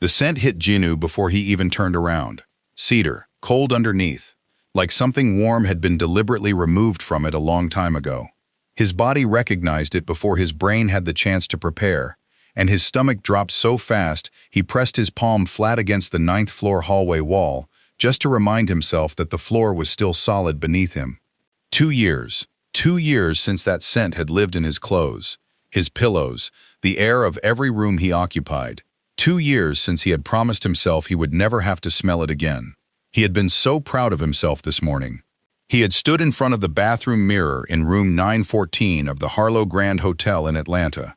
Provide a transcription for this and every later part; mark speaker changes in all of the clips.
Speaker 1: The scent hit Jinu before he even turned around. Cedar, cold underneath, like something warm had been deliberately removed from it a long time ago. His body recognized it before his brain had the chance to prepare, and his stomach dropped so fast he pressed his palm flat against the ninth-floor hallway wall just to remind himself that the floor was still solid beneath him. 2 years. 2 years since that scent had lived in his clothes, his pillows, the air of every room he occupied. 2 years since he had promised himself he would never have to smell it again. He had been so proud of himself this morning. He had stood in front of the bathroom mirror in room 914 of the Harlow Grand Hotel in Atlanta,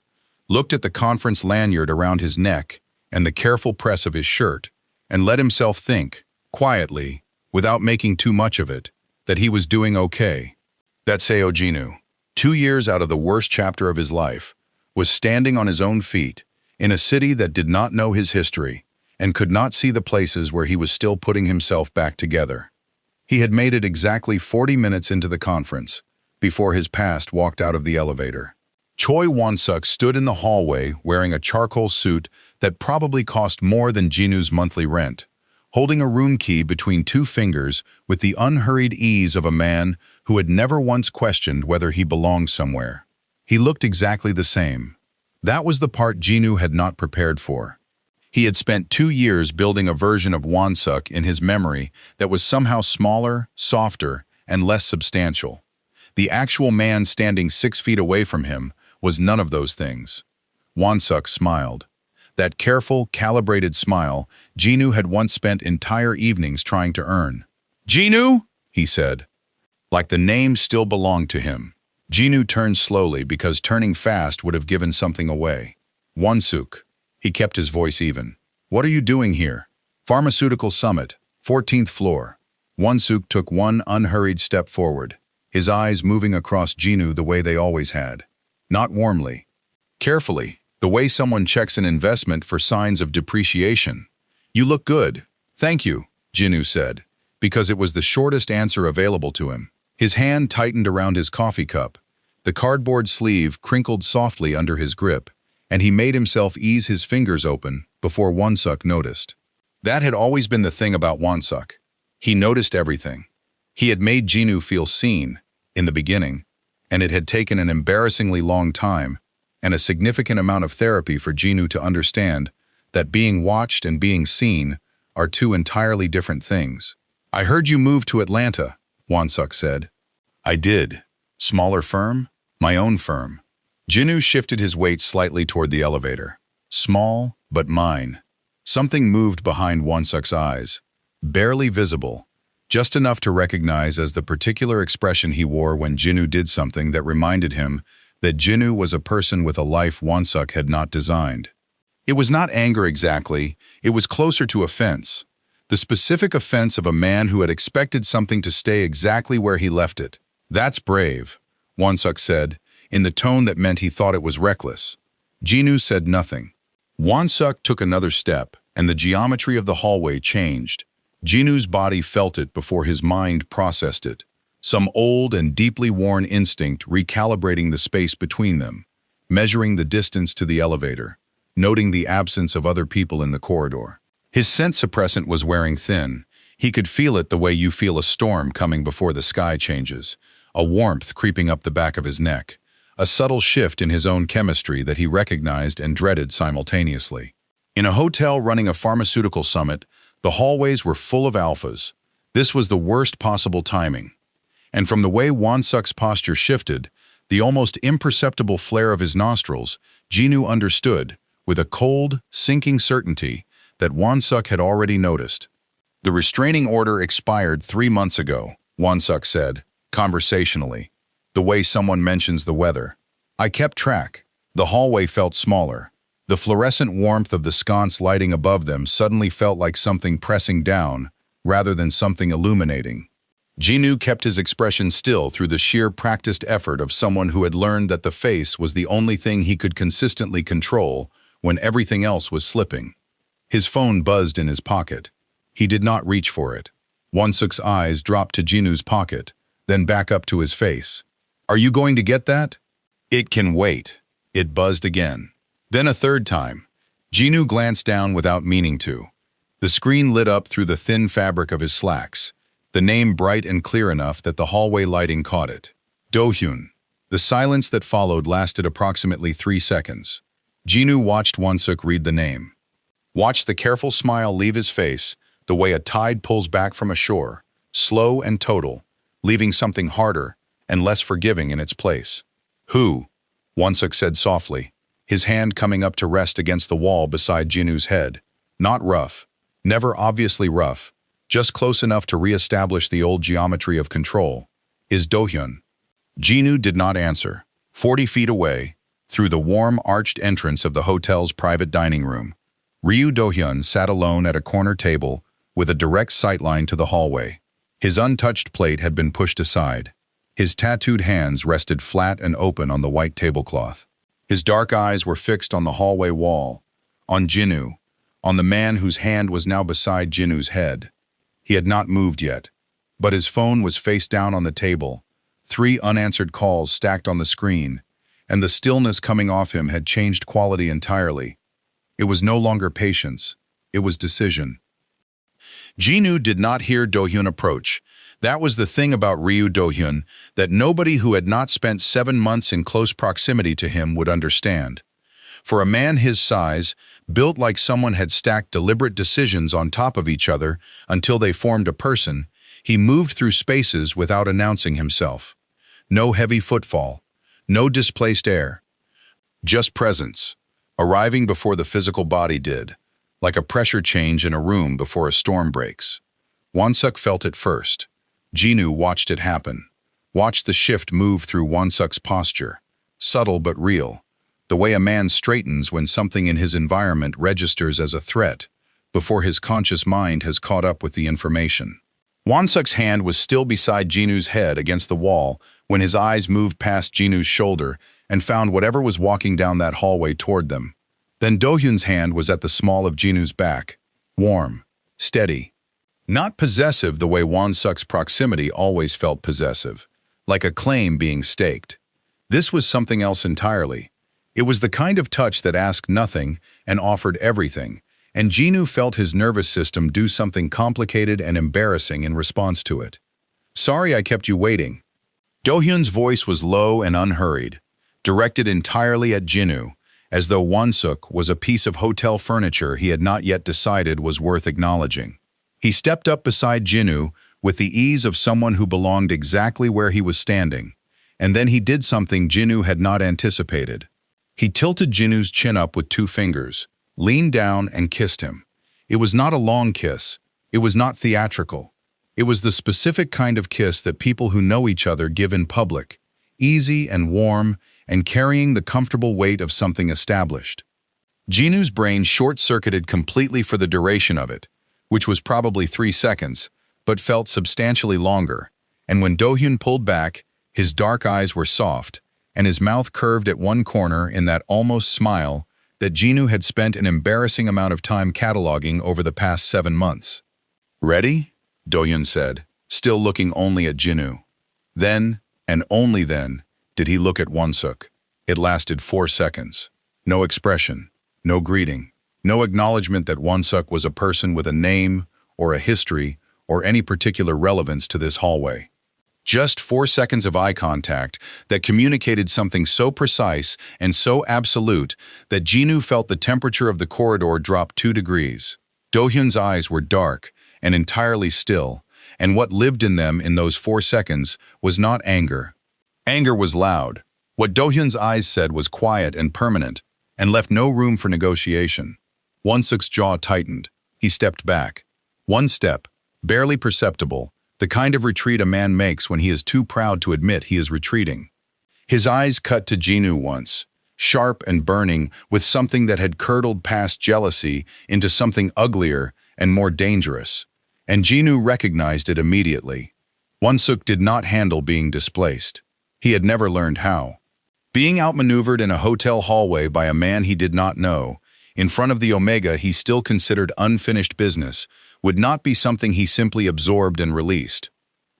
Speaker 1: looked at the conference lanyard around his neck and the careful press of his shirt, and let himself think, quietly, without making too much of it, that he was doing okay. That Seo Jinu, 2 years out of the worst chapter of his life, was standing on his own feet, in a city that did not know his history, and could not see the places where he was still putting himself back together. He had made it exactly 40 minutes into the conference, before his past walked out of the elevator. Choi Won-suk stood in the hallway wearing a charcoal suit that probably cost more than Jinu's monthly rent, holding a room key between 2 fingers with the unhurried ease of a man who had never once questioned whether he belonged somewhere. He looked exactly the same. That was the part Jinu had not prepared for. He had spent 2 years building a version of Won-suk in his memory that was somehow smaller, softer, and less substantial. The actual man standing 6 feet away from him was none of those things. Won-suk smiled. That careful, calibrated smile Jinu had once spent entire evenings trying to earn. "Jinu?" he said. Like the name still belonged to him. Jinu turned slowly because turning fast would have given something away. "Won-suk." He kept his voice even. "What are you doing here?" "Pharmaceutical Summit, 14th floor." Won-suk took one unhurried step forward, his eyes moving across Jinu the way they always had. Not warmly. Carefully, the way someone checks an investment for signs of depreciation. "You look good." "Thank you," Jinu said, because it was the shortest answer available to him. His hand tightened around his coffee cup. The cardboard sleeve crinkled softly under his grip, and he made himself ease his fingers open before Won-suk noticed. That had always been the thing about Won-suk. He noticed everything. He had made Jinu feel seen, in the beginning, and it had taken an embarrassingly long time and a significant amount of therapy for Jinu to understand that being watched and being seen are 2 entirely different things. "I heard you moved to Atlanta," Won-suk said. "I did. Smaller firm? My own firm." Jinu shifted his weight slightly toward the elevator. Small, but mine. Something moved behind Won-suk's eyes. Barely visible, just enough to recognize as the particular expression he wore when Jinu did something that reminded him that Jinu was a person with a life Won-suk had not designed. It was not anger exactly, it was closer to offense. The specific offense of a man who had expected something to stay exactly where he left it. "That's brave," Won-suk said, in the tone that meant he thought it was reckless. Jinu said nothing. Won-suk took another step, and the geometry of the hallway changed. Jinu's body felt it before his mind processed it. Some old and deeply worn instinct recalibrating the space between them, measuring the distance to the elevator, noting the absence of other people in the corridor. His scent suppressant was wearing thin. He could feel it the way you feel a storm coming before the sky changes, a warmth creeping up the back of his neck, a subtle shift in his own chemistry that he recognized and dreaded simultaneously. In a hotel running a pharmaceutical summit, the hallways were full of alphas. This was the worst possible timing. And from the way Won-suk's posture shifted, the almost imperceptible flare of his nostrils, Jinu understood, with a cold, sinking certainty, that Won-suk had already noticed. "The restraining order expired 3 months ago," Won-suk said, conversationally, the way someone mentions the weather. I kept track. The hallway felt smaller. The fluorescent warmth of the sconce lighting above them suddenly felt like something pressing down, rather than something illuminating. Jinu kept his expression still through the sheer practiced effort of someone who had learned that the face was the only thing he could consistently control when everything else was slipping. His phone buzzed in his pocket. He did not reach for it. Won-suk's eyes dropped to Jinu's pocket, then back up to his face. "Are you going to get that?" "It can wait." It buzzed again. Then a third time. Jinu glanced down without meaning to. The screen lit up through the thin fabric of his slacks, the name bright and clear enough that the hallway lighting caught it. Do-hyun. The silence that followed lasted approximately 3 seconds. Jinu watched Won-suk read the name. Watched the careful smile leave his face, the way a tide pulls back from a shore, slow and total, leaving something harder and less forgiving in its place. Who? Won-suk said softly, his hand coming up to rest against the wall beside Jinu's head. Not rough, never obviously rough, just close enough to re-establish the old geometry of control. Is Do-hyun. Jinu did not answer. 40 feet away, through the warm, arched entrance of the hotel's private dining room, Ryu Do-hyun sat alone at a corner table with a direct sightline to the hallway. His untouched plate had been pushed aside. His tattooed hands rested flat and open on the white tablecloth. His dark eyes were fixed on the hallway wall, on Jinu, on the man whose hand was now beside Jinu's head. He had not moved yet, but his phone was face down on the table, 3 unanswered calls stacked on the screen, and the stillness coming off him had changed quality entirely. It was no longer patience, it was decision. Jinu did not hear Do-hyun approach. That was the thing about Ryu Do-hyun that nobody who had not spent 7 months in close proximity to him would understand. For a man his size, built like someone had stacked deliberate decisions on top of each other until they formed a person, he moved through spaces without announcing himself. No heavy footfall, no displaced air, just presence, arriving before the physical body did, like a pressure change in a room before a storm breaks. Won-suk felt it first. Jinu watched it happen, watched the shift move through Won-suk's posture, subtle but real, the way a man straightens when something in his environment registers as a threat before his conscious mind has caught up with the information. Won-suk's hand was still beside Jinu's head against the wall when his eyes moved past Jinu's shoulder and found whatever was walking down that hallway toward them. Then Do-hyun's hand was at the small of Jinu's back, warm, steady. Not possessive the way Won-suk's proximity always felt possessive, like a claim being staked. This was something else entirely. It was the kind of touch that asked nothing and offered everything, and Jinu felt his nervous system do something complicated and embarrassing in response to it. Sorry I kept you waiting. Do-hyun's voice was low and unhurried, directed entirely at Jinu, as though Won-suk was a piece of hotel furniture he had not yet decided was worth acknowledging. He stepped up beside Jinu with the ease of someone who belonged exactly where he was standing, and then he did something Jinu had not anticipated. He tilted Jinu's chin up with 2 fingers, leaned down and kissed him. It was not a long kiss. It was not theatrical. It was the specific kind of kiss that people who know each other give in public, easy and warm and carrying the comfortable weight of something established. Jinu's brain short-circuited completely for the duration of it, which was probably 3 seconds, but felt substantially longer, and when Do-hyun pulled back, his dark eyes were soft, and his mouth curved at one corner in that almost smile that Jinu had spent an embarrassing amount of time cataloging over the past 7 months. Ready? Do-hyun said, still looking only at Jinu. Then, and only then, did he look at Won-suk. It lasted 4 seconds. No expression, no greeting, no acknowledgement that Won-suk was a person with a name or a history or any particular relevance to this hallway. Just 4 seconds of eye contact that communicated something so precise and so absolute that Jinu felt the temperature of the corridor drop 2 degrees. Do-hyun's eyes were dark and entirely still, and what lived in them in those 4 seconds was not anger. Anger was loud. What Do-hyun's eyes said was quiet and permanent, and left no room for negotiation. Won-suk's jaw tightened. He stepped back. 1 step, barely perceptible, the kind of retreat a man makes when he is too proud to admit he is retreating. His eyes cut to Jinu once, sharp and burning with something that had curdled past jealousy into something uglier and more dangerous, and Jinu recognized it immediately. Won-suk did not handle being displaced. He had never learned how. Being outmaneuvered in a hotel hallway by a man he did not know, in front of the Omega he still considered unfinished business, would not be something he simply absorbed and released.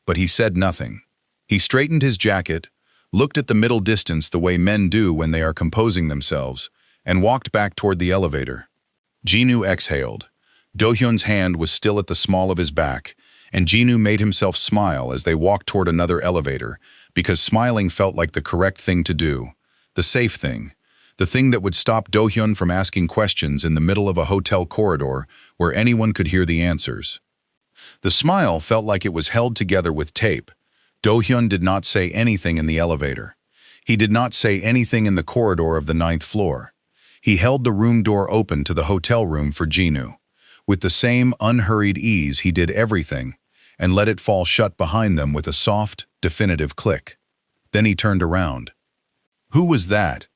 Speaker 1: But he said nothing. He straightened his jacket, looked at the middle distance the way men do when they are composing themselves, and walked back toward the elevator. Jinu exhaled. Do-hyun's hand was still at the small of his back, and Jinu made himself smile as they walked toward another elevator, because smiling felt like the correct thing to do, the safe thing, the thing that would stop Do-hyun from asking questions in the middle of a hotel corridor where anyone could hear the answers. The smile felt like it was held together with tape. Do-hyun did not say anything in the elevator. He did not say anything in the corridor of the 9th floor. He held the room door open to the hotel room for Jinu. With the same unhurried ease, he did everything, and let it fall shut behind them with a soft, definitive click. Then he turned around. Who was that?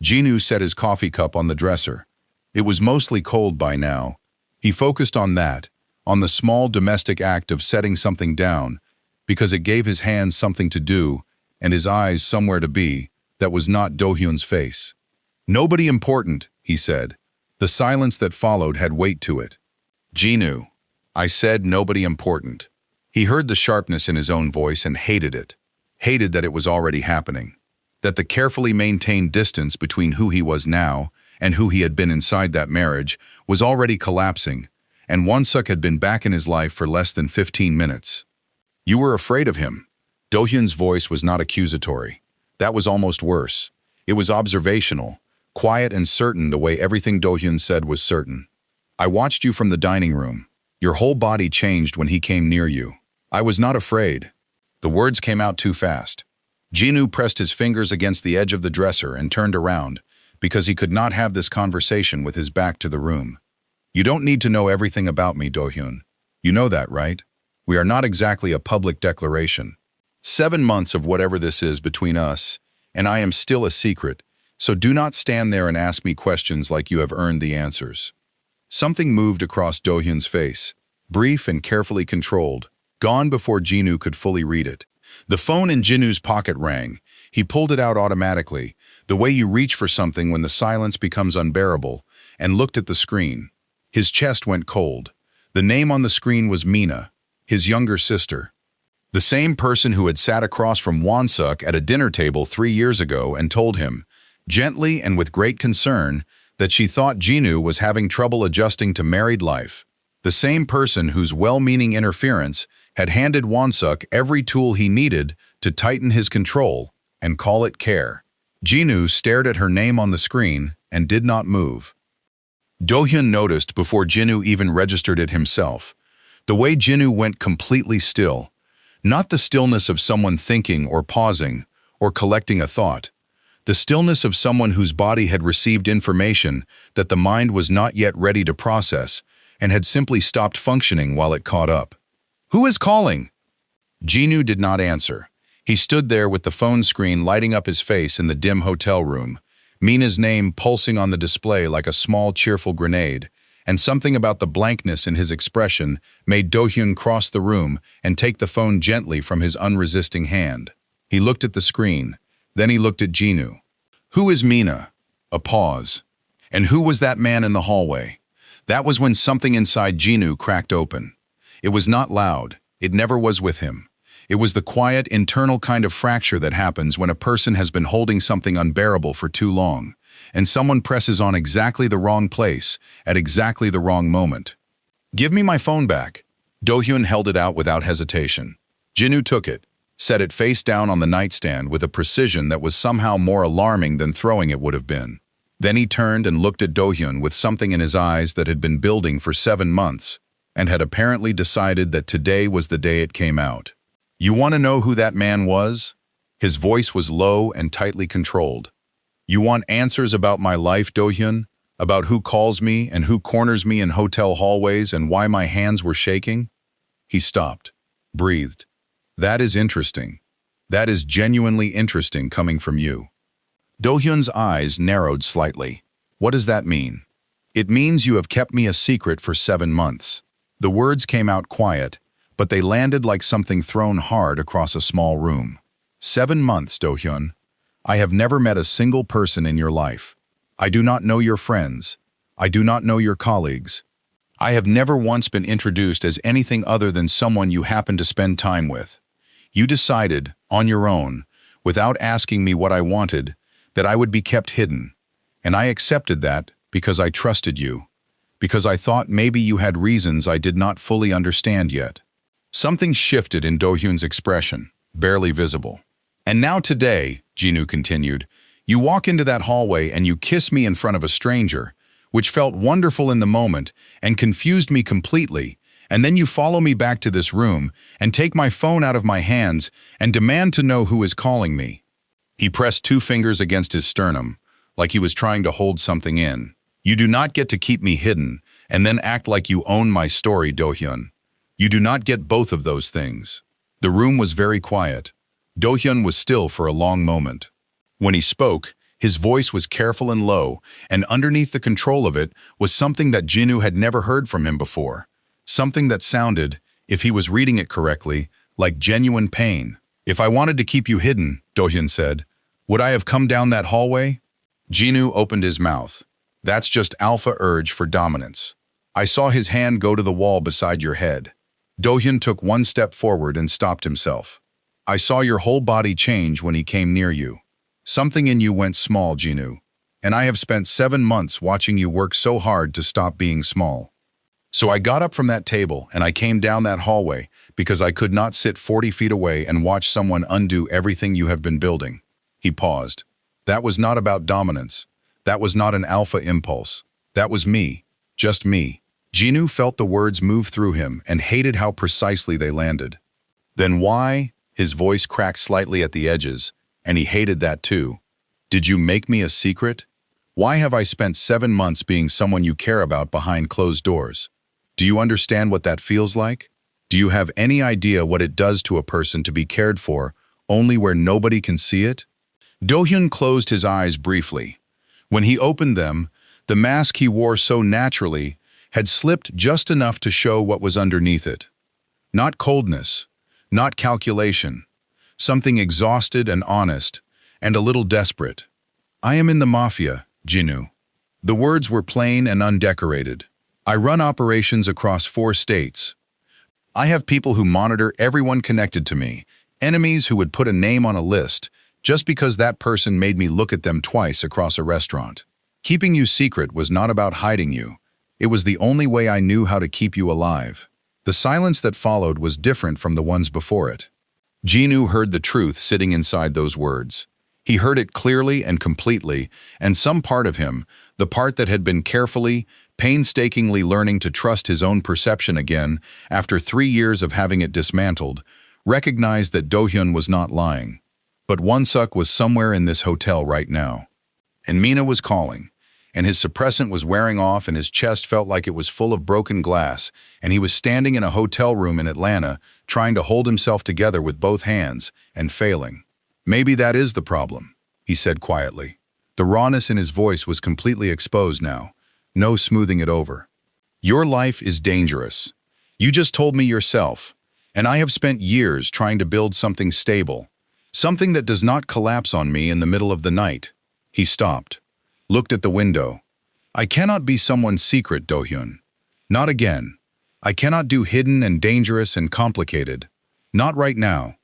Speaker 1: Jinu set his coffee cup on the dresser. It was mostly cold by now. He focused on that, on the small domestic act of setting something down, because it gave his hands something to do and his eyes somewhere to be that was not Do-hyun's face. Nobody important, he said. The silence that followed had weight to it. Jinu, I said nobody important. He heard the sharpness in his own voice and hated it. Hated that it was already happening. That the carefully maintained distance between who he was now and who he had been inside that marriage was already collapsing, and Won-suk had been back in his life for less than 15 minutes. You were afraid of him. Do-hyun's voice was not accusatory. That was almost worse. It was observational, quiet and certain the way everything Do-hyun said was certain. I watched you from the dining room. Your whole body changed when he came near you. I was not afraid. The words came out too fast. Jinu pressed his fingers against the edge of the dresser and turned around, because he could not have this conversation with his back to the room. You don't need to know everything about me, Do-hyun. You know that, right? We are not exactly a public declaration. 7 months of whatever this is between us, and I am still a secret, so do not stand there and ask me questions like you have earned the answers. Something moved across Do-hyun's face, brief and carefully controlled, gone before Jinu could fully read it. The phone in Jinu's pocket rang. He pulled it out automatically, the way you reach for something when the silence becomes unbearable, and looked at the screen. His chest went cold. The name on the screen was Mina, his younger sister. The same person who had sat across from Won-suk at a dinner table 3 years ago and told him, gently and with great concern, that she thought Jinu was having trouble adjusting to married life. The same person whose well-meaning interference had handed Won-suk every tool he needed to tighten his control and call it care. Jinu stared at her name on the screen and did not move. Do-hyun noticed before Jinu even registered it himself. The way Jinu went completely still. Not the stillness of someone thinking or pausing or collecting a thought. The stillness of someone whose body had received information that the mind was not yet ready to process and had simply stopped functioning while it caught up. Who is calling? Jinu did not answer. He stood there with the phone screen lighting up his face in the dim hotel room, Mina's name pulsing on the display like a small cheerful grenade, and something about the blankness in his expression made Do-hyun cross the room and take the phone gently from his unresisting hand. He looked at the screen, then he looked at Jinu. Who is Mina? A pause. And who was that man in the hallway? That was when something inside Jinu cracked open. It was not loud. It never was with him. It was the quiet, internal kind of fracture that happens when a person has been holding something unbearable for too long, and someone presses on exactly the wrong place at exactly the wrong moment. Give me my phone back. Do-hyun held it out without hesitation. Jinu took it, set it face down on the nightstand with a precision that was somehow more alarming than throwing it would have been. Then he turned and looked at Do-hyun with something in his eyes that had been building for 7 months, and had apparently decided that today was the day it came out. You want to know who that man was? His voice was low and tightly controlled. You want answers about my life, Do-hyun? About who calls me and who corners me in hotel hallways and why my hands were shaking? He stopped, breathed. That is interesting. That is genuinely interesting coming from you. Do-hyun's eyes narrowed slightly. What does that mean? It means you have kept me a secret for 7 months. The words came out quiet, but they landed like something thrown hard across a small room. 7 months, Do-hyun. I have never met a single person in your life. I do not know your friends. I do not know your colleagues. I have never once been introduced as anything other than someone you happen to spend time with. You decided, on your own, without asking me what I wanted, that I would be kept hidden, and I accepted that because I trusted you. because I thought maybe you had reasons I did not fully understand yet. Something shifted in Do-hyun's expression, barely visible. And now today, Jinu continued, you walk into that hallway and you kiss me in front of a stranger, which felt wonderful in the moment and confused me completely, and then you follow me back to this room and take my phone out of my hands and demand to know who is calling me. He pressed 2 fingers against his sternum, like he was trying to hold something in. You do not get to keep me hidden and then act like you own my story, Do-hyun. You do not get both of those things. The room was very quiet. Do-hyun was still for a long moment. When he spoke, his voice was careful and low, and underneath the control of it was something that Jinu had never heard from him before. Something that sounded, if he was reading it correctly, like genuine pain. If I wanted to keep you hidden, Do-hyun said, would I have come down that hallway? Jinu opened his mouth. That's just alpha urge for dominance. I saw his hand go to the wall beside your head. Do-hyun took 1 step forward and stopped himself. I saw your whole body change when he came near you. Something in you went small, Jinu, and I have spent 7 months watching you work so hard to stop being small. So I got up from that table and I came down that hallway because I could not sit 40 feet away and watch someone undo everything you have been building. He paused. That was not about dominance. That was not an alpha impulse. That was me. Just me. Jinu felt the words move through him and hated how precisely they landed. Then why? His voice cracked slightly at the edges, and he hated that too. Did you make me a secret? Why have I spent 7 months being someone you care about behind closed doors? Do you understand what that feels like? Do you have any idea what it does to a person to be cared for only where nobody can see it? Do-hyun closed his eyes briefly. When he opened them, the mask he wore so naturally had slipped just enough to show what was underneath it. Not coldness, not calculation, something exhausted and honest, and a little desperate. I am in the Mafia, Jinu. The words were plain and undecorated. I run operations across 4 states. I have people who monitor everyone connected to me, enemies who would put a name on a list just because that person made me look at them twice across a restaurant. Keeping you secret was not about hiding you. It was the only way I knew how to keep you alive. The silence that followed was different from the ones before it. Jinu heard the truth sitting inside those words. He heard it clearly and completely, and some part of him, the part that had been carefully, painstakingly learning to trust his own perception again after 3 years of having it dismantled, recognized that Do-hyun was not lying. But Won-suk was somewhere in this hotel right now. And Mina was calling, and his suppressant was wearing off and his chest felt like it was full of broken glass, and he was standing in a hotel room in Atlanta trying to hold himself together with both hands and failing. Maybe that is the problem, he said quietly. The rawness in his voice was completely exposed now. No smoothing it over. Your life is dangerous. You just told me yourself, and I have spent years trying to build something stable, something that does not collapse on me in the middle of the night. He stopped, looked at the window. I cannot be someone's secret, Do-hyun. Not again. I cannot do hidden and dangerous and complicated. Not right now.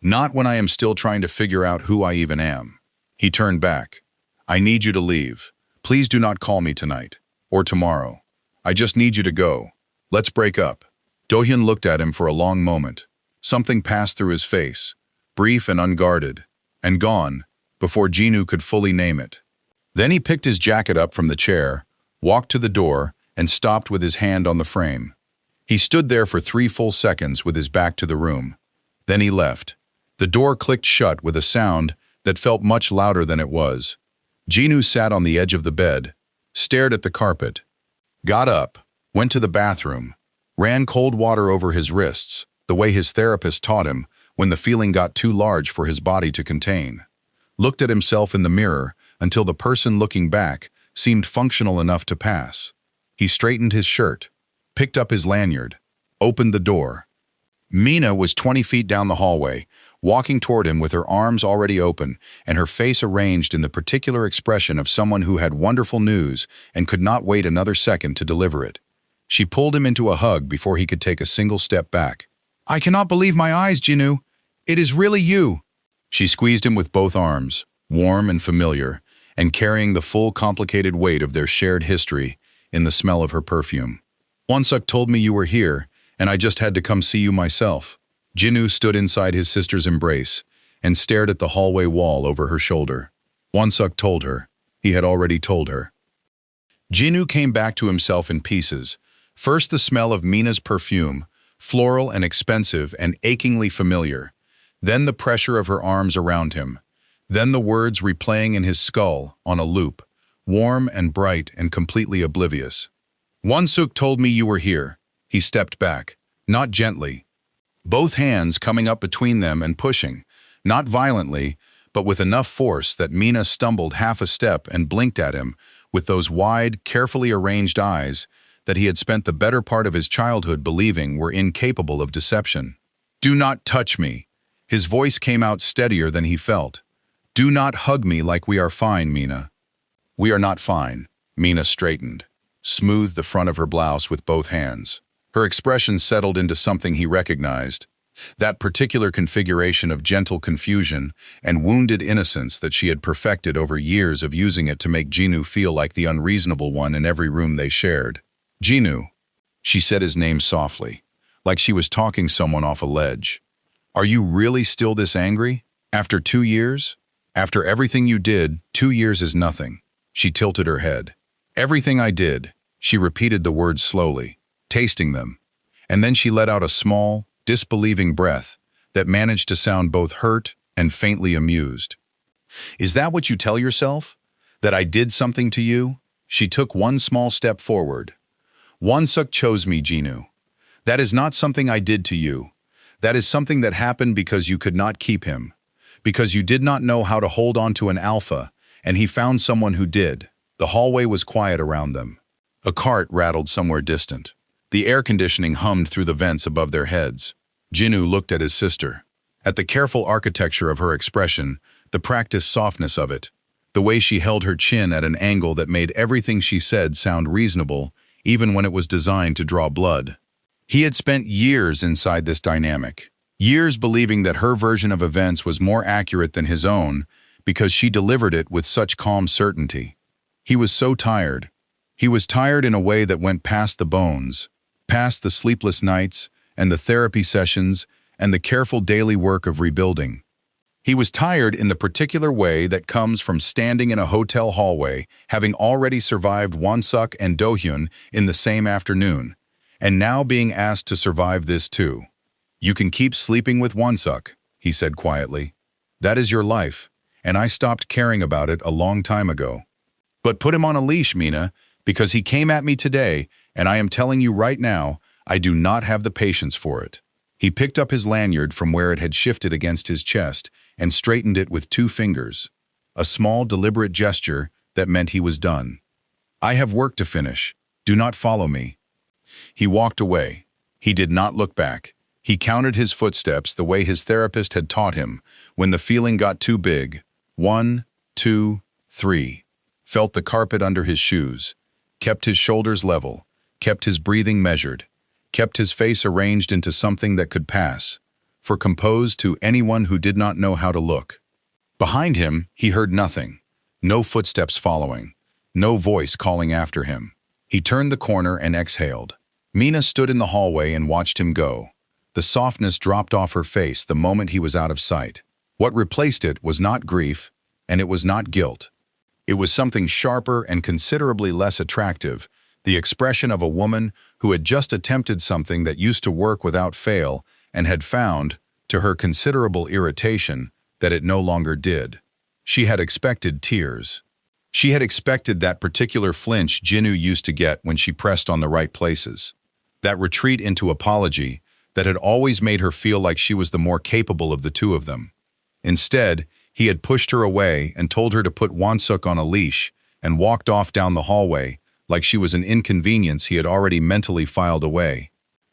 Speaker 1: Not when I am still trying to figure out who I even am. He turned back. I need you to leave. Please do not call me tonight. Or tomorrow. I just need you to go. Let's break up. Do-hyun looked at him for a long moment. Something passed through his face, brief and unguarded, and gone, before Jinu could fully name it. Then he picked his jacket up from the chair, walked to the door, and stopped with his hand on the frame. He stood there for 3 full seconds with his back to the room. Then he left. The door clicked shut with a sound that felt much louder than it was. Jinu sat on the edge of the bed, stared at the carpet, got up, went to the bathroom, ran cold water over his wrists, the way his therapist taught him when the feeling got too large for his body to contain. Looked at himself in the mirror until the person looking back seemed functional enough to pass. He straightened his shirt, picked up his lanyard, opened the door. Mina was 20 feet down the hallway, walking toward him with her arms already open and her face arranged in the particular expression of someone who had wonderful news and could not wait another second to deliver it. She pulled him into a hug before he could take a single step back. I cannot believe my eyes, Jinu. It is really you. She squeezed him with both arms, warm and familiar, and carrying the full complicated weight of their shared history in the smell of her perfume. Wonsuk told me you were here, and I just had to come see you myself. Jinu stood inside his sister's embrace and stared at the hallway wall over her shoulder. Wonsuk told her. He had already told her. Jinu came back to himself in pieces. First the smell of Mina's perfume, floral and expensive and achingly familiar. Then the pressure of her arms around him. Then the words replaying in his skull on a loop, warm and bright and completely oblivious. Wonsuk told me you were here. He stepped back, not gently. Both hands coming up between them and pushing, not violently, but with enough force that Mina stumbled half a step and blinked at him with those wide, carefully arranged eyes that he had spent the better part of his childhood believing were incapable of deception. Do not touch me. His voice came out steadier than he felt. Do not hug me like we are fine, Mina. We are not fine. Mina straightened, smoothed the front of her blouse with both hands. Her expression settled into something he recognized, that particular configuration of gentle confusion and wounded innocence that she had perfected over years of using it to make Jinu feel like the unreasonable one in every room they shared. Jinu. She said his name softly, like she was talking someone off a ledge. Are you really still this angry? After 2 years? After everything you did, 2 years is nothing. She tilted her head. Everything I did. She repeated the words slowly, tasting them, and then she let out a small, disbelieving breath that managed to sound both hurt and faintly amused. Is that what you tell yourself? That I did something to you? She took one small step forward. Wonsuk chose me, Jinu. That is not something I did to you. That is something that happened because you could not keep him. Because you did not know how to hold on to an alpha, and he found someone who did. The hallway was quiet around them. A cart rattled somewhere distant. The air conditioning hummed through the vents above their heads. Jinu looked at his sister. At the careful architecture of her expression, the practiced softness of it, the way she held her chin at an angle that made everything she said sound reasonable, even when it was designed to draw blood. He had spent years inside this dynamic, years believing that her version of events was more accurate than his own because she delivered it with such calm certainty. He was so tired. He was tired in a way that went past the bones, past the sleepless nights and the therapy sessions and the careful daily work of rebuilding. He was tired in the particular way that comes from standing in a hotel hallway, having already survived Wonsuk and Dohyun in the same afternoon, and now being asked to survive this too. You can keep sleeping with Wonsuk, he said quietly. That is your life, and I stopped caring about it a long time ago. But put him on a leash, Mina, because he came at me today, and I am telling you right now, I do not have the patience for it. He picked up his lanyard from where it had shifted against his chest and straightened it with 2 fingers, a small, deliberate gesture that meant he was done. I have work to finish. Do not follow me. He walked away. He did not look back. He counted his footsteps the way his therapist had taught him when the feeling got too big. 1, 2, 3. Felt the carpet under his shoes, kept his shoulders level, kept his breathing measured, kept his face arranged into something that could pass, for composed to anyone who did not know how to look. Behind him, he heard nothing, no footsteps following, no voice calling after him. He turned the corner and exhaled. Mina stood in the hallway and watched him go. The softness dropped off her face the moment he was out of sight. What replaced it was not grief, and it was not guilt. It was something sharper and considerably less attractive, the expression of a woman who had just attempted something that used to work without fail and had found, to her considerable irritation, that it no longer did. She had expected tears. She had expected that particular flinch Jinu used to get when she pressed on the right places. That retreat into apology that had always made her feel like she was the more capable of the two of them. Instead, he had pushed her away and told her to put Wonsuk on a leash and walked off down the hallway like she was an inconvenience he had already mentally filed away.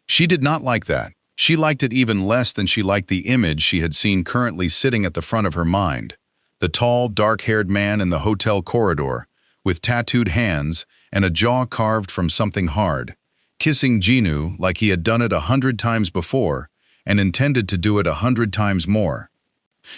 Speaker 1: She did not like that. She liked it even less than she liked the image she had seen currently sitting at the front of her mind. The tall, dark-haired man in the hotel corridor, with tattooed hands and a jaw carved from something hard, kissing Jinu like he had done it 100 times before and intended to do it 100 times more.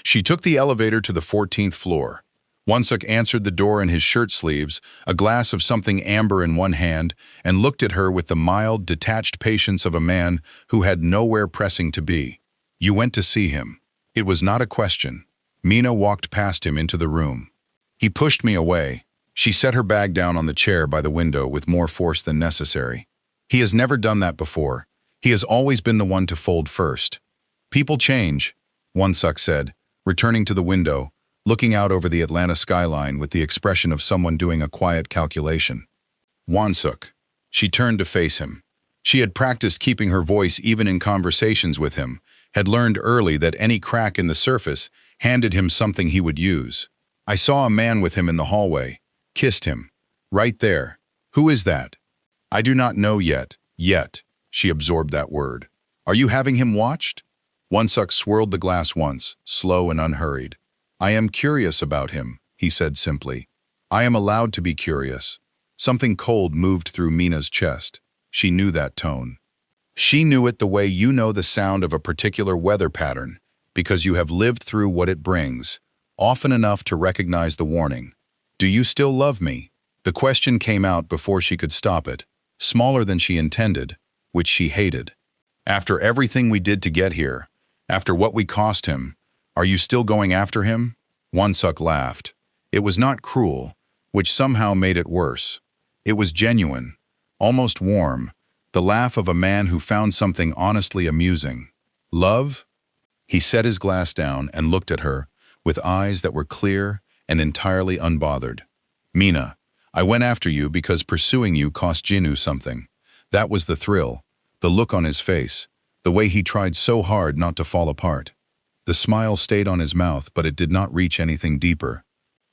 Speaker 1: She took the elevator to the 14th floor. Wonsuk answered the door in his shirt sleeves, a glass of something amber in one hand, and looked at her with the mild, detached patience of a man who had nowhere pressing to be. You went to see him. It was not a question. Mina walked past him into the room. He pushed me away. She set her bag down on the chair by the window with more force than necessary. He has never done that before. He has always been the one to fold first. People change, Wonsuk said, returning to the window, looking out over the Atlanta skyline with the expression of someone doing a quiet calculation. Wonsuk. She turned to face him. She had practiced keeping her voice even in conversations with him, had learned early that any crack in the surface handed him something he would use. I saw a man with him in the hallway. Kissed him. Right there. Who is that? I do not know yet. Yet. She absorbed that word. Are you having him watched? Wonsuk swirled the glass once, slow and unhurried. I am curious about him, he said simply. I am allowed to be curious. Something cold moved through Mina's chest. She knew that tone. She knew it the way you know the sound of a particular weather pattern, because you have lived through what it brings, often enough to recognize the warning. Do you still love me? The question came out before she could stop it, smaller than she intended, which she hated. After everything we did to get here, after what we cost him, are you still going after him? Wonsuk laughed. It was not cruel, which somehow made it worse. It was genuine, almost warm, the laugh of a man who found something honestly amusing. Love? He set his glass down and looked at her, with eyes that were clear and entirely unbothered. Mina, I went after you because pursuing you cost Jinnu something. That was the thrill, the look on his face, the way he tried so hard not to fall apart. The smile stayed on his mouth, but it did not reach anything deeper.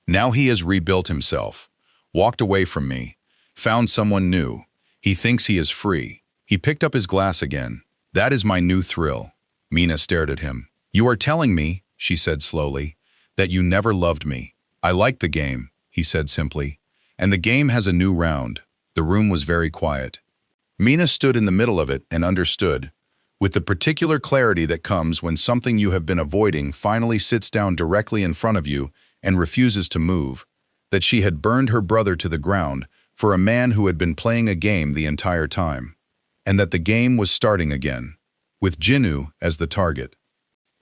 Speaker 1: Now he has rebuilt himself, walked away from me, found someone new. He thinks he is free. He picked up his glass again. That is my new thrill. Mina stared at him. You are telling me, she said slowly, that you never loved me. I like the game, he said simply. And the game has a new round. The room was very quiet. Mina stood in the middle of it and understood, with the particular clarity that comes when something you have been avoiding finally sits down directly in front of you and refuses to move, that she had burned her brother to the ground for a man who had been playing a game the entire time, and that the game was starting again, with Jinnu as the target.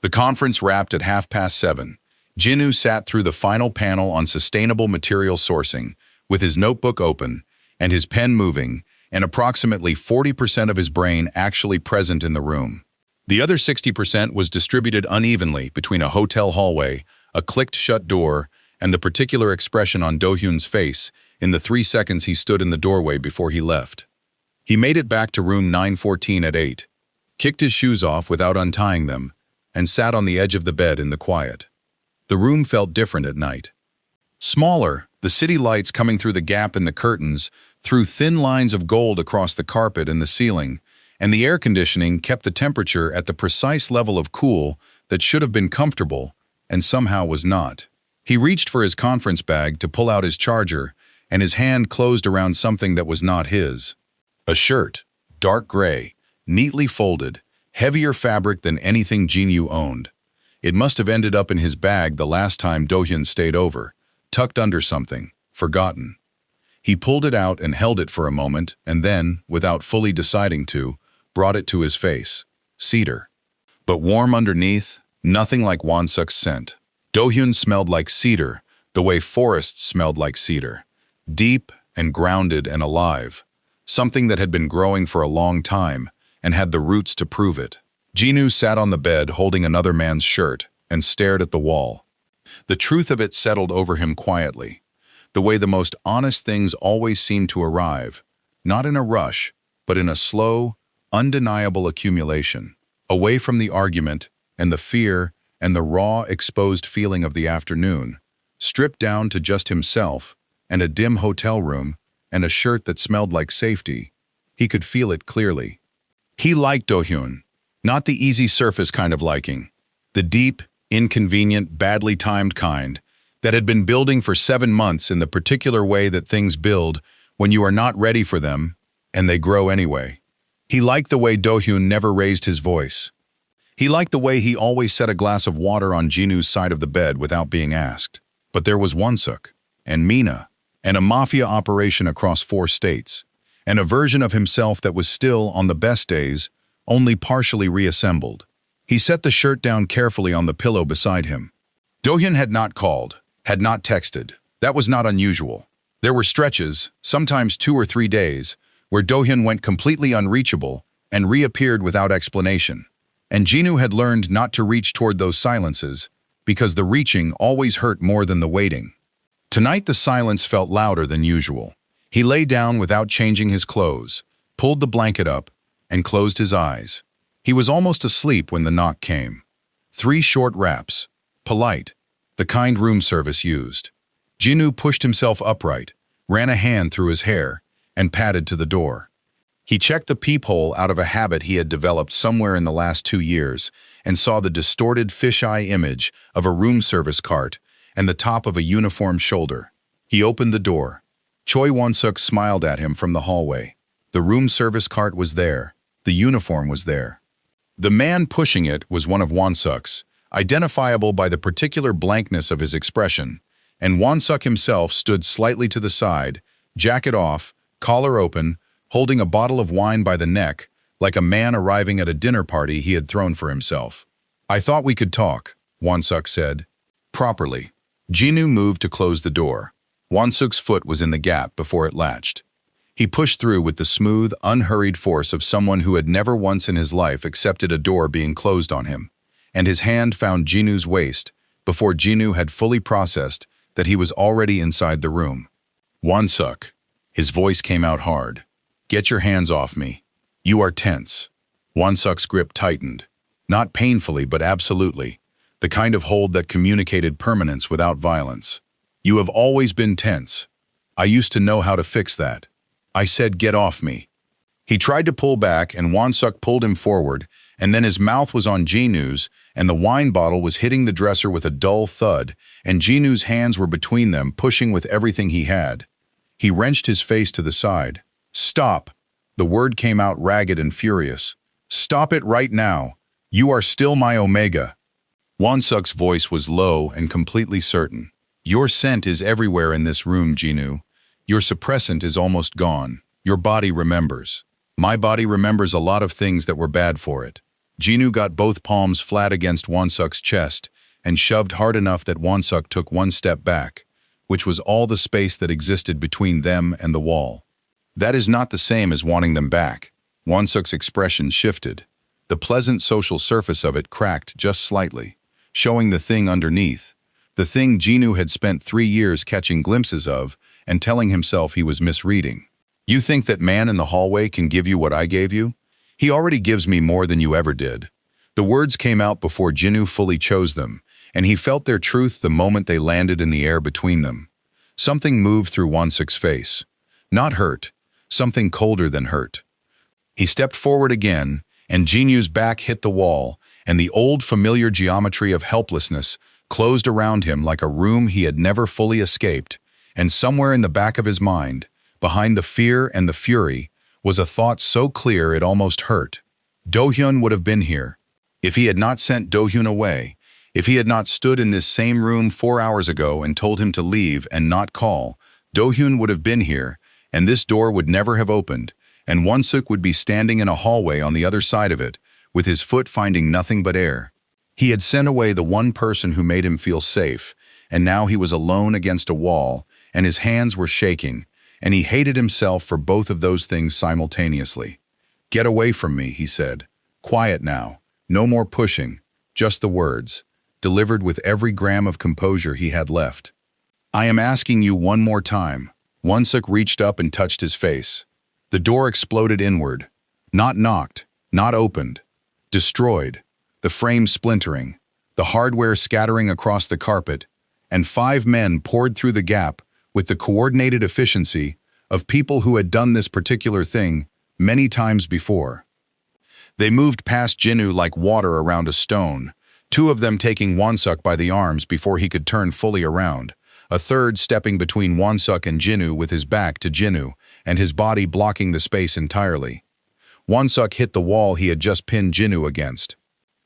Speaker 1: The conference wrapped at 7:30. Jinnu sat through the final panel on sustainable material sourcing, with his notebook open and his pen moving, and approximately 40% of his brain actually present in the room. The other 60% was distributed unevenly between a hotel hallway, a clicked-shut door, and the particular expression on Do-hyun's face in the 3 seconds he stood in the doorway before he left. He made it back to room 914 at 8, kicked his shoes off without untying them, and sat on the edge of the bed in the quiet. The room felt different at night. Smaller, the city lights coming through the gap in the curtains threw thin lines of gold across the carpet and the ceiling, and the air conditioning kept the temperature at the precise level of cool that should have been comfortable and somehow was not. He reached for his conference bag to pull out his charger, and his hand closed around something that was not his. A shirt, dark gray, neatly folded, heavier fabric than anything Jinyu owned. It must have ended up in his bag the last time Do-hyun stayed over, tucked under something, forgotten. He pulled it out and held it for a moment, and then, without fully deciding to, brought it to his face. Cedar. But warm underneath, nothing like Wonsuk's scent. Do-hyun smelled like cedar, the way forests smelled like cedar. Deep and grounded and alive. Something that had been growing for a long time, and had the roots to prove it. Jinnu sat on the bed holding another man's shirt, and stared at the wall. The truth of it settled over him quietly. The way the most honest things always seem to arrive, not in a rush, but in a slow, undeniable accumulation, away from the argument and the fear and the raw, exposed feeling of the afternoon, stripped down to just himself and a dim hotel room and a shirt that smelled like safety. He could feel it clearly. He liked Do-hyun, not the easy surface kind of liking, the deep, inconvenient, badly timed kind that had been building for 7 months in the particular way that things build when you are not ready for them, and they grow anyway. He liked the way Do-hyun never raised his voice. He liked the way he always set a glass of water on Jinnu's side of the bed without being asked. But there was Wansuk, and Mina, and a mafia operation across 4 states, and a version of himself that was still, on the best days, only partially reassembled. He set the shirt down carefully on the pillow beside him. Do-hyun had not called, had not texted. That was not unusual. There were stretches, sometimes 2 or 3 days, where Do-hyun went completely unreachable and reappeared without explanation. And Jinwoo had learned not to reach toward those silences, because the reaching always hurt more than the waiting. Tonight the silence felt louder than usual. He lay down without changing his clothes, pulled the blanket up, and closed his eyes. He was almost asleep when the knock came. 3 short raps, polite, the kind room service used. Jinwoo pushed himself upright, ran a hand through his hair, and padded to the door. He checked the peephole out of a habit he had developed somewhere in the last 2 years and saw the distorted fisheye image of a room service cart and the top of a uniformed shoulder. He opened the door. Choi Won-suk smiled at him from the hallway. The room service cart was there. The uniform was there. The man pushing it was one of Won-suk's, identifiable by the particular blankness of his expression, and Won-suk himself stood slightly to the side, jacket off, collar open, holding a bottle of wine by the neck, like a man arriving at a dinner party he had thrown for himself. "I thought we could talk," Won-suk said. "Properly." Jinwoo moved to close the door. Won-suk's foot was in the gap before it latched. He pushed through with the smooth, unhurried force of someone who had never once in his life accepted a door being closed on him, and his hand found Jinwoo's waist before Jinwoo had fully processed that he was already inside the room. "Won-suk," his voice came out hard. "Get your hands off me. You are tense." Won-suk's grip tightened. Not painfully, but absolutely. The kind of hold that communicated permanence without violence. "You have always been tense. I used to know how to fix that. I said get off me." He tried to pull back and Won-suk pulled him forward, and then his mouth was on Jinwoo's and the wine bottle was hitting the dresser with a dull thud, and Jinwoo's hands were between them, pushing with everything he had. He wrenched his face to the side. "Stop!" The word came out ragged and furious. "Stop it right now. You are still my Omega." Won-suk's voice was low and completely certain. "Your scent is everywhere in this room, Jinwoo. Your suppressant is almost gone. Your body remembers. My body remembers a lot of things that were bad for it." Jinwoo got both palms flat against Won-suk's chest and shoved hard enough that Won-suk took 1 step back, which was all the space that existed between them and the wall. "That is not the same as wanting them back." Won-suk's expression shifted. The pleasant social surface of it cracked just slightly, showing the thing underneath, the thing Jinwoo had spent 3 years catching glimpses of and telling himself he was misreading. "You think that man in the hallway can give you what I gave you? He already gives me more than you ever did." The words came out before Jinwoo fully chose them, and he felt their truth the moment they landed in the air between them. Something moved through Won-suk's face. Not hurt, something colder than hurt. He stepped forward again, and Jinwoo's back hit the wall, and the old familiar geometry of helplessness closed around him like a room he had never fully escaped, and somewhere in the back of his mind, behind the fear and the fury, was a thought so clear it almost hurt. Do-hyun would have been here. If he had not sent Do-hyun away, if he had not stood in this same room 4 hours ago and told him to leave and not call, Do-hyun would have been here, and this door would never have opened, and Won-suk would be standing in a hallway on the other side of it, with his foot finding nothing but air. He had sent away the one person who made him feel safe, and now he was alone against a wall, and his hands were shaking, and he hated himself for both of those things simultaneously. "Get away from me," he said. "Quiet now. No more pushing. Just the words, delivered with every gram of composure he had left. "I am asking you one more time." Won-suk reached up and touched his face. The door exploded inward. Not knocked, not opened. Destroyed. The frame splintering, the hardware scattering across the carpet, and 5 men poured through the gap with the coordinated efficiency of people who had done this particular thing many times before. They moved past Jinwoo like water around a stone, 2 of them taking Won-suk by the arms before he could turn fully around, a third stepping between Won-suk and Jinwoo with his back to Jinwoo and his body blocking the space entirely. Won-suk hit the wall he had just pinned Jinwoo against.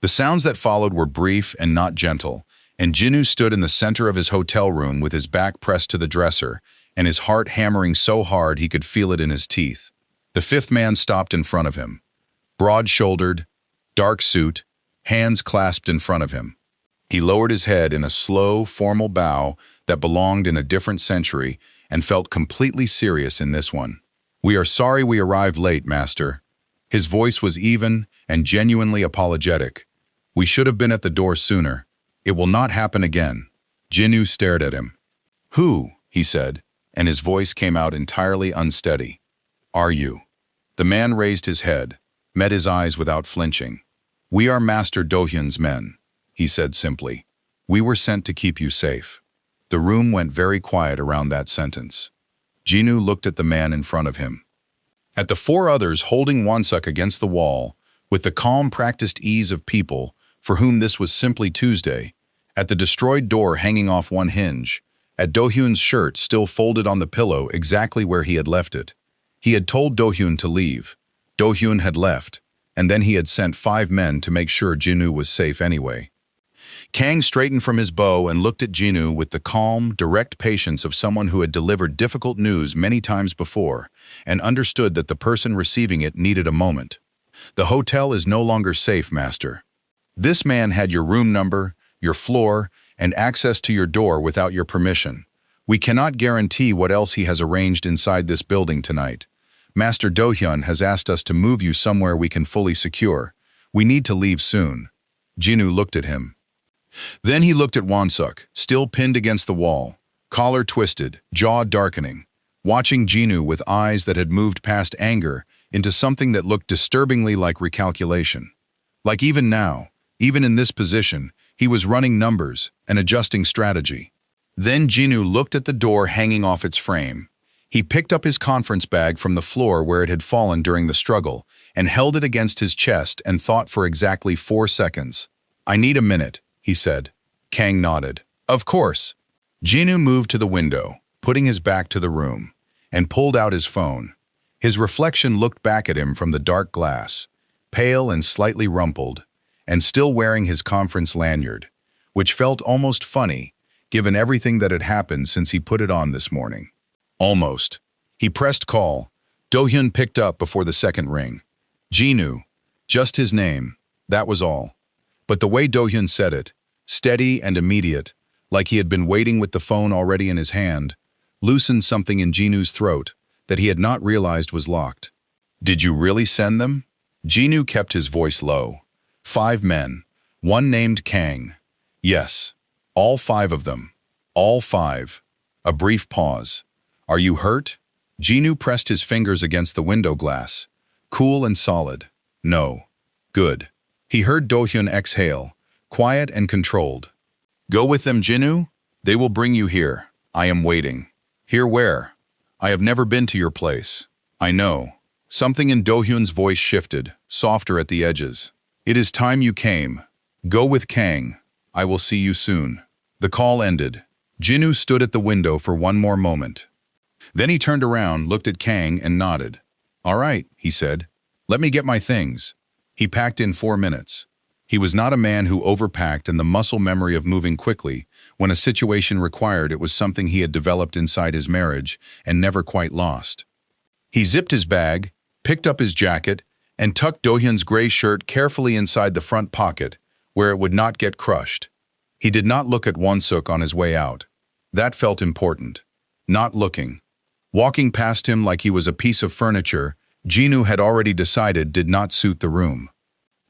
Speaker 1: The sounds that followed were brief and not gentle, and Jinu stood in the center of his hotel room with his back pressed to the dresser and his heart hammering so hard he could feel it in his teeth. The fifth man stopped in front of him, broad-shouldered, dark suit, hands clasped in front of him. He lowered his head in a slow, formal bow that belonged in a different century and felt completely serious in this one. "We are sorry we arrived late, Master." His voice was even and genuinely apologetic. "We should have been at the door sooner. It will not happen again." Jinu stared at him. "Who?" he said, and his voice came out entirely unsteady. "Are you?" The man raised his head, met his eyes without flinching. "We are Master Do-hyun's men," he said simply. "We were sent to keep you safe." The room went very quiet around that sentence. Jinu looked at the man in front of him. At the four others holding Wonsuk against the wall, with the calm, practiced ease of people for whom this was simply Tuesday, at the destroyed door hanging off one hinge, at Do-hyun's shirt still folded on the pillow exactly where he had left it. He had told Do-hyun to leave. Do-hyun had left, and then he had sent 5 men to make sure Jinu was safe anyway. Kang straightened from his bow and looked at Jinu with the calm, direct patience of someone who had delivered difficult news many times before and understood that the person receiving it needed a moment. "The hotel is no longer safe, Master. This man had your room number, your floor, and access to your door without your permission. We cannot guarantee what else he has arranged inside this building tonight. Master Do-hyun has asked us to move you somewhere we can fully secure. We need to leave soon." Jinu looked at him. Then he looked at Wonsuk, still pinned against the wall, collar twisted, jaw darkening, watching Jinu with eyes that had moved past anger into something that looked disturbingly like recalculation. Like even now, even in this position, he was running numbers and adjusting strategy. Then Jinu looked at the door hanging off its frame. He picked up his conference bag from the floor where it had fallen during the struggle and held it against his chest and thought for exactly 4 seconds. "I need a minute," he said. Kang nodded. "Of course." Jinu moved to the window, putting his back to the room, and pulled out his phone. His reflection looked back at him from the dark glass, pale and slightly rumpled, and still wearing his conference lanyard, which felt almost funny, given everything that had happened since he put it on this morning. Almost. He pressed call. Do-hyun picked up before the second ring. Jinu. Just his name. That was all. But the way Do-hyun said it, steady and immediate, like he had been waiting with the phone already in his hand, loosened something in Jinu's throat that he had not realized was locked. "Did you really send them?" Jinu kept his voice low. 5 men, one named Kang. "Yes, all 5 of them. All 5. A brief pause. "Are you hurt?" Jinu pressed his fingers against the window glass. Cool and solid. "No." "Good." He heard Do-hyun exhale, quiet and controlled. "Go with them, Jinu. They will bring you here. I am waiting." "Here where?" "I have never been to your place." "I know." Something in Do-hyun's voice shifted, softer at the edges. "It is time you came. Go with Kang. I will see you soon." The call ended. Jinu stood at the window for one more moment. Then he turned around, looked at Kang, and nodded. "All right," he said. "Let me get my things." He packed in 4 minutes. He was not a man who overpacked, and the muscle memory of moving quickly when a situation required it was something he had developed inside his marriage and never quite lost. He zipped his bag, picked up his jacket, and tucked Do-hyun's gray shirt carefully inside the front pocket, where it would not get crushed. He did not look at Wonsuk on his way out. That felt important. Not looking. Walking past him like he was a piece of furniture, Jinu had already decided did not suit the room.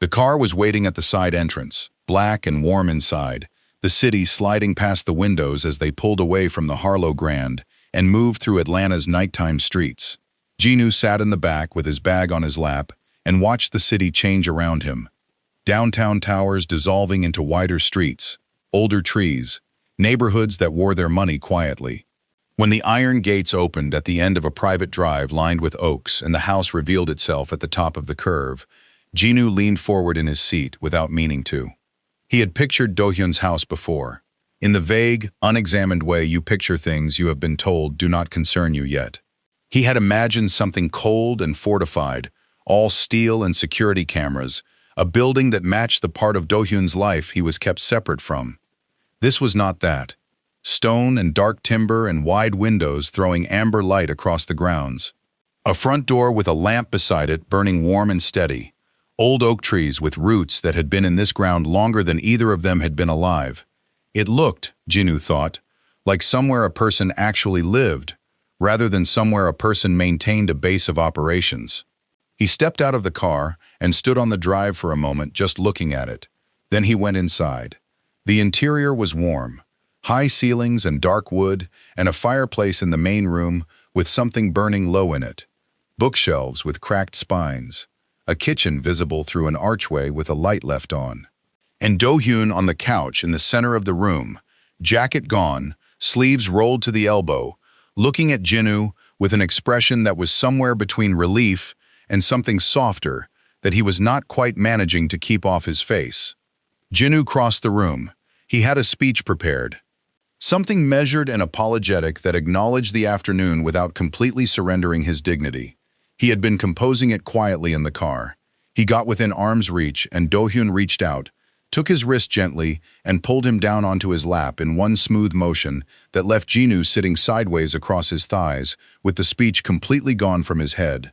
Speaker 1: The car was waiting at the side entrance, black and warm inside, the city sliding past the windows as they pulled away from the Harlow Grand and moved through Atlanta's nighttime streets. Jinu sat in the back with his bag on his lap and watched the city change around him. Downtown towers dissolving into wider streets, older trees, neighborhoods that wore their money quietly. When the iron gates opened at the end of a private drive lined with oaks and the house revealed itself at the top of the curve, Jinu leaned forward in his seat without meaning to. He had pictured Do-hyun's house before, in the vague, unexamined way you picture things you have been told do not concern you yet. He had imagined something cold and fortified, all steel and security cameras, a building that matched the part of Do-hyun's life he was kept separate from. This was not that. Stone and dark timber and wide windows throwing amber light across the grounds. A front door with a lamp beside it burning warm and steady. Old oak trees with roots that had been in this ground longer than either of them had been alive. It looked, Jinwoo thought, like somewhere a person actually lived, rather than somewhere a person maintained a base of operations. He stepped out of the car and stood on the drive for a moment just looking at it. Then he went inside. The interior was warm. High ceilings and dark wood, and a fireplace in the main room with something burning low in it. Bookshelves with cracked spines. A kitchen visible through an archway with a light left on. And Do-hyun on the couch in the center of the room, jacket gone, sleeves rolled to the elbow, looking at Jinwoo with an expression that was somewhere between relief and something softer that he was not quite managing to keep off his face. Jinwoo crossed the room. He had a speech prepared. Something measured and apologetic that acknowledged the afternoon without completely surrendering his dignity. He had been composing it quietly in the car. He got within arm's reach and Do-hyun reached out, took his wrist gently, and pulled him down onto his lap in one smooth motion that left Jinwoo sitting sideways across his thighs, with the speech completely gone from his head.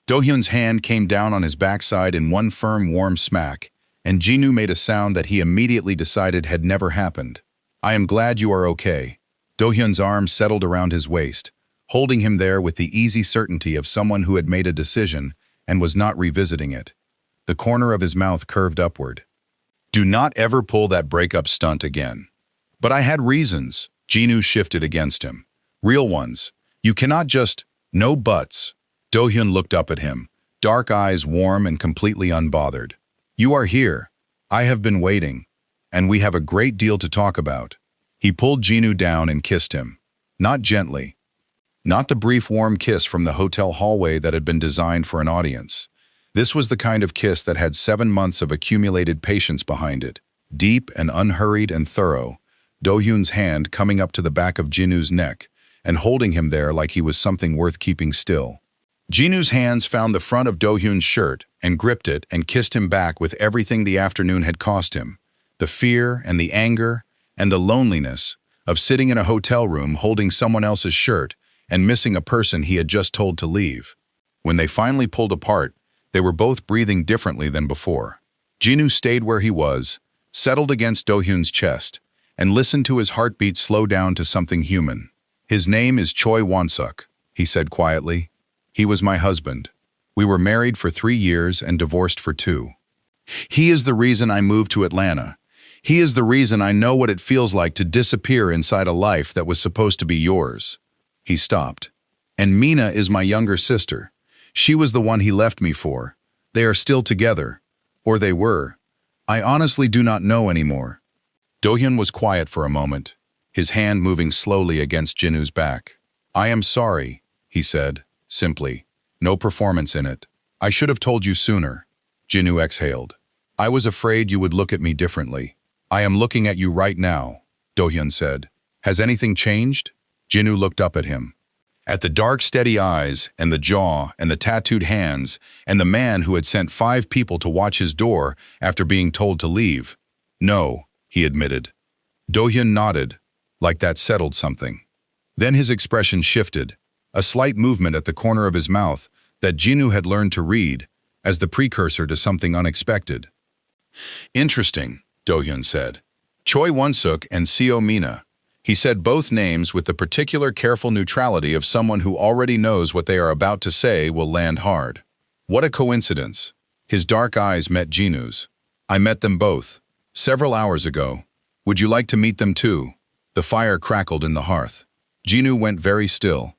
Speaker 1: Do-hyun's hand came down on his backside in one firm, warm smack, and Jinwoo made a sound that he immediately decided had never happened. "I am glad you are okay." Do-hyun's arm settled around his waist, holding him there with the easy certainty of someone who had made a decision and was not revisiting it. The corner of his mouth curved upward. "Do not ever pull that breakup stunt again." "But I had reasons." Jinwoo shifted against him. "Real ones. You cannot just, no buts." Do-hyun looked up at him, dark eyes warm and completely unbothered. "You are here. I have been waiting. And we have a great deal to talk about." He pulled Jinwoo down and kissed him. Not gently. Not the brief warm kiss from the hotel hallway that had been designed for an audience. This was the kind of kiss that had 7 months of accumulated patience behind it, deep and unhurried and thorough, Do-hyun's hand coming up to the back of Jinwoo's neck and holding him there like he was something worth keeping still. Jinwoo's hands found the front of Do-hyun's shirt and gripped it and kissed him back with everything the afternoon had cost him, the fear and the anger and the loneliness of sitting in a hotel room holding someone else's shirt and missing a person he had just told to leave. When they finally pulled apart, they were both breathing differently than before. Jinwoo stayed where he was, settled against Do-hyun's chest, and listened to his heartbeat slow down to something human. "His name is Choi Won-suk," he said quietly. "He was my husband. We were married for 3 years and divorced for 2. He is the reason I moved to Atlanta. He is the reason I know what it feels like to disappear inside a life that was supposed to be yours." He stopped. "And Mina is my younger sister. She was the one he left me for. They are still together. Or they were. I honestly do not know anymore." Do-hyun was quiet for a moment, his hand moving slowly against Jinwoo's back. "I am sorry," he said, simply. "No performance in it. I should have told you sooner." Jinwoo exhaled. "I was afraid you would look at me differently." "I am looking at you right now," Do-hyun said. "Has anything changed?" Jinwoo looked up at him. At the dark, steady eyes, and the jaw, and the tattooed hands, and the man who had sent 5 people to watch his door after being told to leave. "No," he admitted. Do-hyun nodded, like that settled something. Then his expression shifted, a slight movement at the corner of his mouth that Jinwoo had learned to read as the precursor to something unexpected. "Interesting," Do-hyun said. "Choi Won-suk and Seo Mina." He said both names with the particular careful neutrality of someone who already knows what they are about to say will land hard. "What a coincidence." His dark eyes met Jinwoo's. "I met them both. Several hours ago. Would you like to meet them too?" The fire crackled in the hearth. Jinwoo went very still.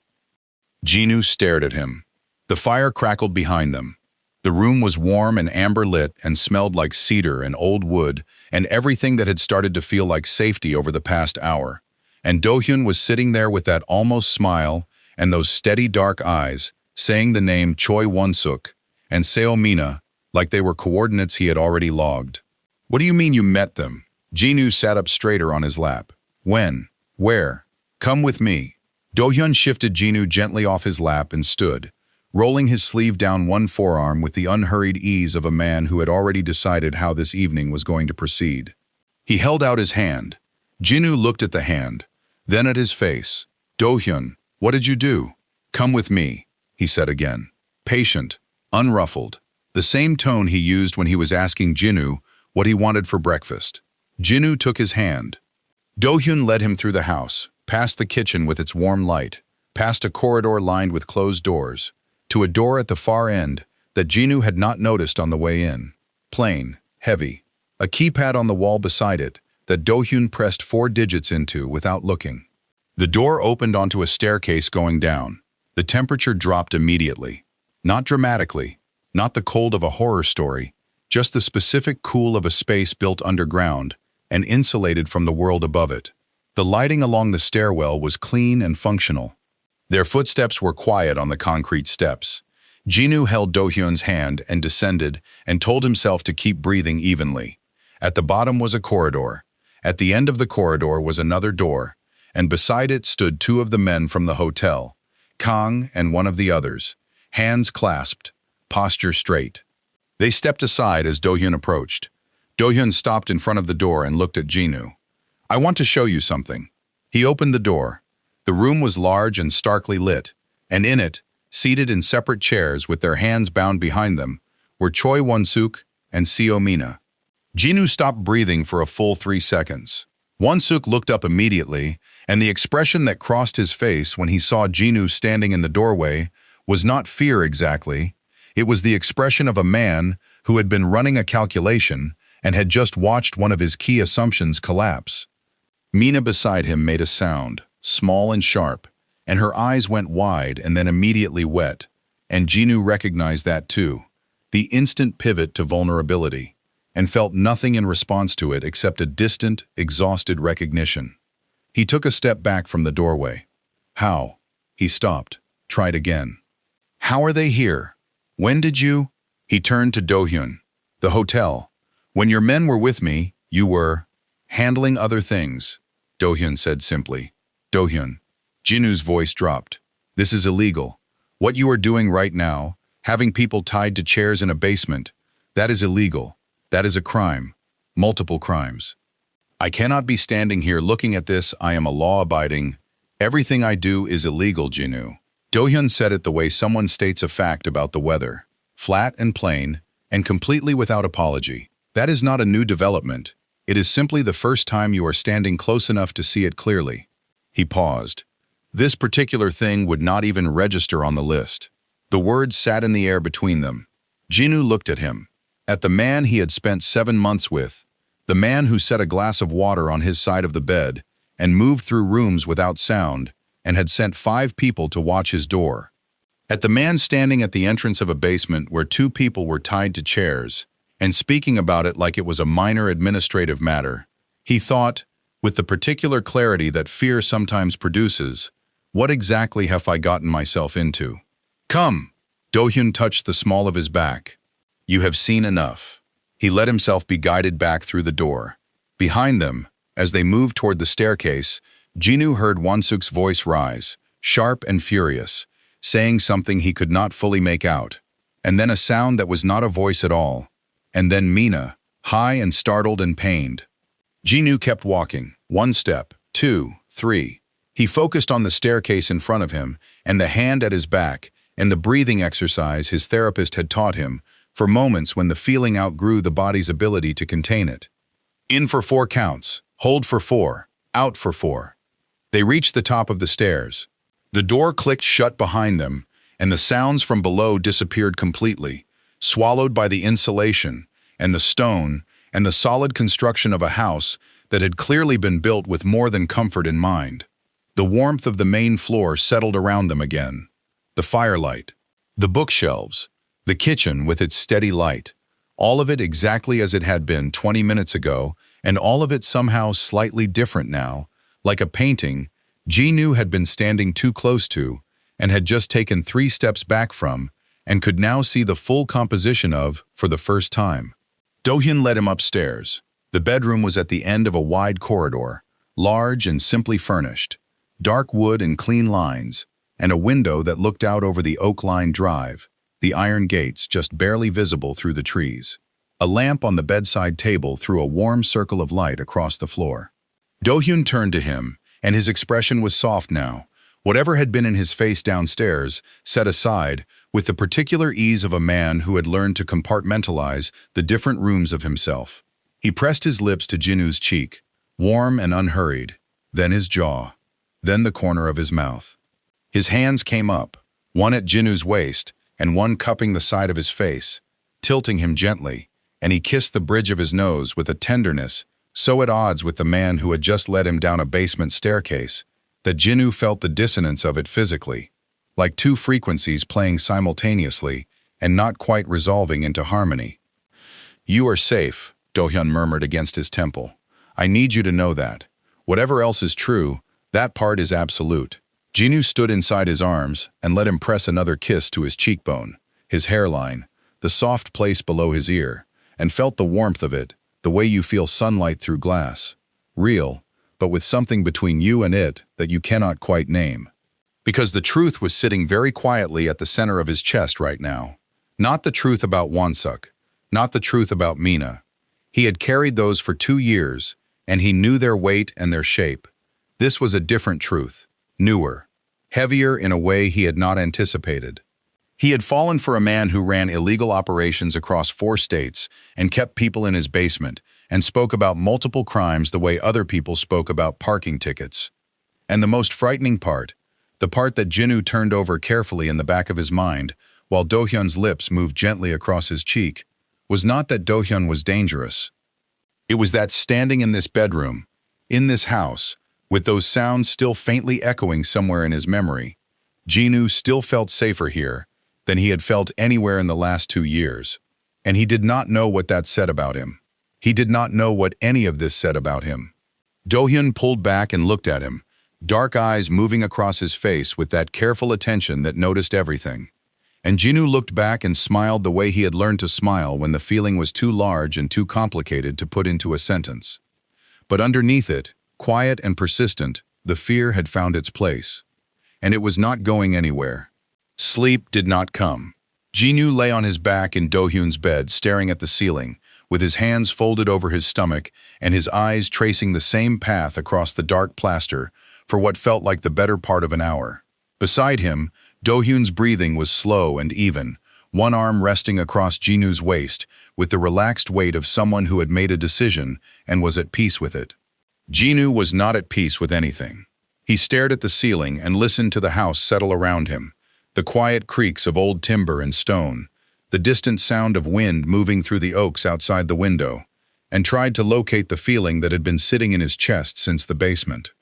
Speaker 1: Jinwoo stared at him. The fire crackled behind them. The room was warm and amber-lit and smelled like cedar and old wood and everything that had started to feel like safety over the past hour. And Do-hyun was sitting there with that almost smile and those steady dark eyes, saying the name Choi Won-suk and Seo Mina like they were coordinates he had already logged. "What do you mean you met them?" Jinwoo sat up straighter on his lap. "When? Where? Come with me." Do-hyun shifted Jinwoo gently off his lap and stood, rolling his sleeve down one forearm with the unhurried ease of a man who had already decided how this evening was going to proceed. He held out his hand. Jinu looked at the hand, then at his face. Do-hyun, what did you do? Come with me, he said again. Patient, unruffled, the same tone he used when he was asking Jinu what he wanted for breakfast. Jinu took his hand. Do-hyun led him through the house, past the kitchen with its warm light, past a corridor lined with closed doors, to a door at the far end that Jinu had not noticed on the way in. Plain, heavy, a keypad on the wall beside it that Do-hyun pressed 4 digits into without looking. The door opened onto a staircase going down. The temperature dropped immediately. Not dramatically, not the cold of a horror story, just the specific cool of a space built underground and insulated from the world above it. The lighting along the stairwell was clean and functional. Their footsteps were quiet on the concrete steps. Jinu held Do-hyun's hand and descended and told himself to keep breathing evenly. At the bottom was a corridor. At the end of the corridor was another door, and beside it stood 2 of the men from the hotel, Kang and one of the others, hands clasped, posture straight. They stepped aside as Do-hyun approached. Do-hyun stopped in front of the door and looked at Jinu. I want to show you something. He opened the door. The room was large and starkly lit, and in it, seated in separate chairs with their hands bound behind them, were Choi Won-suk and Seo Mina. Jinu stopped breathing for a full 3 seconds. Won-suk looked up immediately, and the expression that crossed his face when he saw Jinu standing in the doorway was not fear exactly. It was the expression of a man who had been running a calculation and had just watched one of his key assumptions collapse. Mina beside him made a sound, small and sharp, and her eyes went wide and then immediately wet, and Jinu recognized that too, the instant pivot to vulnerability, and felt nothing in response to it except a distant, exhausted recognition. He took a step back from the doorway. How? He stopped, tried again. How are they here? When did you? He turned to Do-hyun. The hotel. When your men were with me, you were handling other things, Do-hyun said simply. Do-hyun. Jinu's voice dropped. This is illegal. What you are doing right now, having people tied to chairs in a basement, that is illegal. That is a crime. Multiple crimes. I cannot be standing here looking at this. I am a law-abiding. Everything I do is illegal, Jinu. Do-hyun said it the way someone states a fact about the weather. Flat and plain, and completely without apology. That is not a new development. It is simply the first time you are standing close enough to see it clearly. He paused. This particular thing would not even register on the list. The words sat in the air between them. Jinu looked at him. At the man he had spent 7 months with. The man who set a glass of water on his side of the bed and moved through rooms without sound and had sent 5 people to watch his door. At the man standing at the entrance of a basement where 2 people were tied to chairs and speaking about it like it was a minor administrative matter, he thought, with the particular clarity that fear sometimes produces, what exactly have I gotten myself into? Come! Do-hyun touched the small of his back. You have seen enough. He let himself be guided back through the door. Behind them, as they moved toward the staircase, Jinu heard Won-suk's voice rise, sharp and furious, saying something he could not fully make out. And then a sound that was not a voice at all. And then Mina, high and startled and pained. Jinu kept walking, 1 step, 2, 3. He focused on the staircase in front of him and the hand at his back and the breathing exercise his therapist had taught him for moments when the feeling outgrew the body's ability to contain it. In for 4 counts, hold for 4, out for 4. They reached the top of the stairs. The door clicked shut behind them, and the sounds from below disappeared completely, swallowed by the insulation and the stone and the solid construction of a house that had clearly been built with more than comfort in mind. The warmth of the main floor settled around them again. The firelight, the bookshelves, the kitchen with its steady light, all of it exactly as it had been 20 minutes ago, and all of it somehow slightly different now, like a painting Jinu had been standing too close to and had just taken 3 steps back from, and could now see the full composition of for the first time. Do-hyun led him upstairs. The bedroom was at the end of a wide corridor, large and simply furnished, dark wood and clean lines, and a window that looked out over the oak-lined drive, the iron gates just barely visible through the trees. A lamp on the bedside table threw a warm circle of light across the floor. Do-hyun turned to him, and his expression was soft now. Whatever had been in his face downstairs, set aside, with the particular ease of a man who had learned to compartmentalize the different rooms of himself. He pressed his lips to Jinwoo's cheek, warm and unhurried, then his jaw, then the corner of his mouth. His hands came up, one at Jinwoo's waist and one cupping the side of his face, tilting him gently, and he kissed the bridge of his nose with a tenderness so at odds with the man who had just led him down a basement staircase that Jinwoo felt the dissonance of it physically, like two frequencies playing simultaneously and not quite resolving into harmony. "You are safe," Do-hyun murmured against his temple. "I need you to know that. Whatever else is true, that part is absolute." Jinwoo stood inside his arms and let him press another kiss to his cheekbone, his hairline, the soft place below his ear, and felt the warmth of it, the way you feel sunlight through glass. Real, but with something between you and it that you cannot quite name. Because the truth was sitting very quietly at the center of his chest right now. Not the truth about Wonsuk, not the truth about Mina. He had carried those for 2 years, and he knew their weight and their shape. This was a different truth, newer, heavier in a way he had not anticipated. He had fallen for a man who ran illegal operations across 4 states and kept people in his basement and spoke about multiple crimes the way other people spoke about parking tickets. And the most frightening part, the part that Jinwoo turned over carefully in the back of his mind while Do-hyun's lips moved gently across his cheek, was not that Do-hyun was dangerous. It was that standing in this bedroom, in this house, with those sounds still faintly echoing somewhere in his memory, Jinwoo still felt safer here than he had felt anywhere in the last 2 years. And he did not know what that said about him. He did not know what any of this said about him. Do-hyun pulled back and looked at him, dark eyes moving across his face with that careful attention that noticed everything. And Jinwoo looked back and smiled the way he had learned to smile when the feeling was too large and too complicated to put into a sentence. But underneath it, quiet and persistent, the fear had found its place. And it was not going anywhere. Sleep did not come. Jinwoo lay on his back in Do-hyun's bed, staring at the ceiling, with his hands folded over his stomach and his eyes tracing the same path across the dark plaster for what felt like the better part of an hour. Beside him, Do-hyun's breathing was slow and even, one arm resting across Jinwoo's waist with the relaxed weight of someone who had made a decision and was at peace with it. Jinwoo was not at peace with anything. He stared at the ceiling and listened to the house settle around him, the quiet creaks of old timber and stone, the distant sound of wind moving through the oaks outside the window, and tried to locate the feeling that had been sitting in his chest since the basement.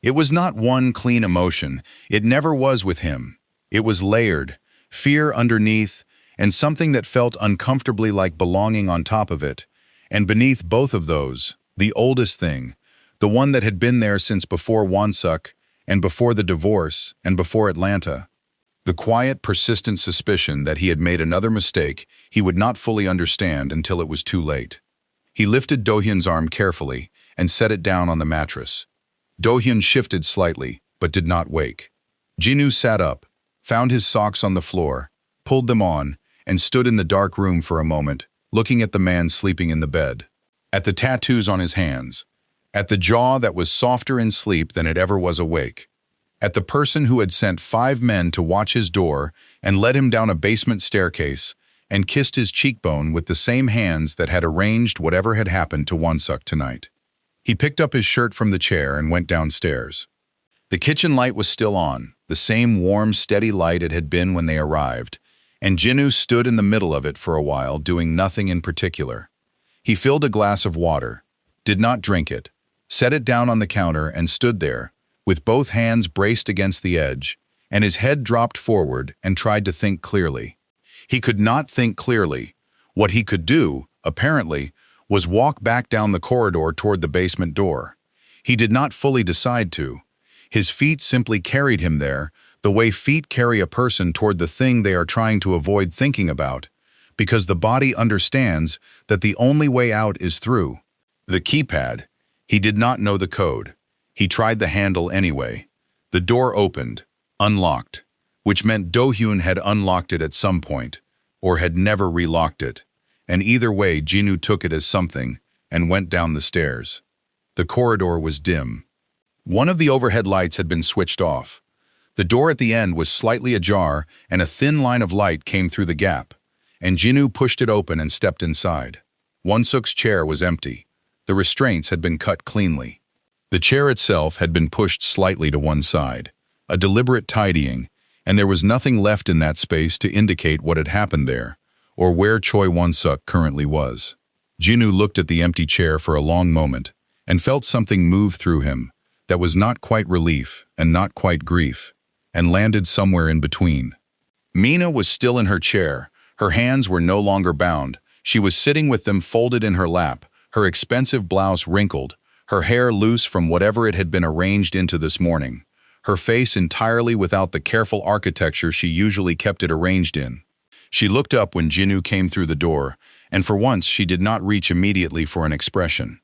Speaker 1: It was not one clean emotion. It never was with him. It was layered, fear underneath, and something that felt uncomfortably like belonging on top of it. And beneath both of those, the oldest thing, the one that had been there since before Wonsuk, and before the divorce, and before Atlanta. The quiet, persistent suspicion that he had made another mistake he would not fully understand until it was too late. He lifted Do-hyun's arm carefully and set it down on the mattress. Do-hyun shifted slightly, but did not wake. Jinwoo sat up, found his socks on the floor, pulled them on, and stood in the dark room for a moment, looking at the man sleeping in the bed. At the tattoos on his hands, at the jaw that was softer in sleep than it ever was awake, at the person who had sent 5 men to watch his door and led him down a basement staircase and kissed his cheekbone with the same hands that had arranged whatever had happened to Wonsuk tonight. He picked up his shirt from the chair and went downstairs. The kitchen light was still on, the same warm, steady light it had been when they arrived, and Jinwoo stood in the middle of it for a while, doing nothing in particular. He filled a glass of water, did not drink it, set it down on the counter and stood there, with both hands braced against the edge, and his head dropped forward and tried to think clearly. He could not think clearly. What he could do, apparently, was walk back down the corridor toward the basement door. He did not fully decide to. His feet simply carried him there, the way feet carry a person toward the thing they are trying to avoid thinking about, because the body understands that the only way out is through. The keypad. He did not know the code. He tried the handle anyway. The door opened, unlocked, which meant Do-hyun had unlocked it at some point, or had never relocked it, and either way Jinwoo took it as something and went down the stairs. The corridor was dim. One of the overhead lights had been switched off. The door at the end was slightly ajar, and a thin line of light came through the gap, and Jinwoo pushed it open and stepped inside. Won-suk's chair was empty. The restraints had been cut cleanly. The chair itself had been pushed slightly to one side, a deliberate tidying, and there was nothing left in that space to indicate what had happened there, or where Choi Won-suk currently was. Jinwoo looked at the empty chair for a long moment, and felt something move through him that was not quite relief and not quite grief, and landed somewhere in between. Mina was still in her chair. Her hands were no longer bound. She was sitting with them folded in her lap, her expensive blouse wrinkled, her hair loose from whatever it had been arranged into this morning, her face entirely without the careful architecture she usually kept it arranged in. She looked up when Jinwoo came through the door, and for once she did not reach immediately for an expression.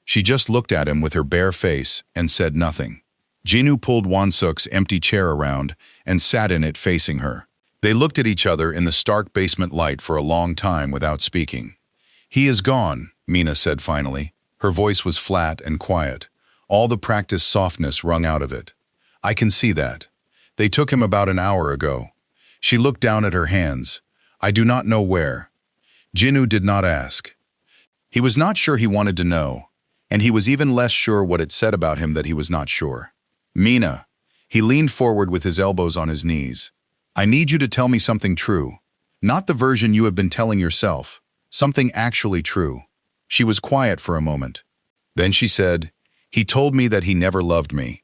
Speaker 1: She just looked at him with her bare face and said nothing. Jinwoo pulled Won-suk's empty chair around and sat in it facing her. They looked at each other in the stark basement light for a long time without speaking. "He is gone," Mina said finally. Her voice was flat and quiet. All the practiced softness wrung out of it. "I can see that. They took him about an hour ago." She looked down at her hands. "I do not know where." Jinwoo did not ask. He was not sure he wanted to know, and he was even less sure what it said about him that he was not sure. "Mina." He leaned forward with his elbows on his knees. "I need you to tell me something true. Not the version you have been telling yourself. Something actually true." She was quiet for a moment. Then she said, "He told me that he never loved me."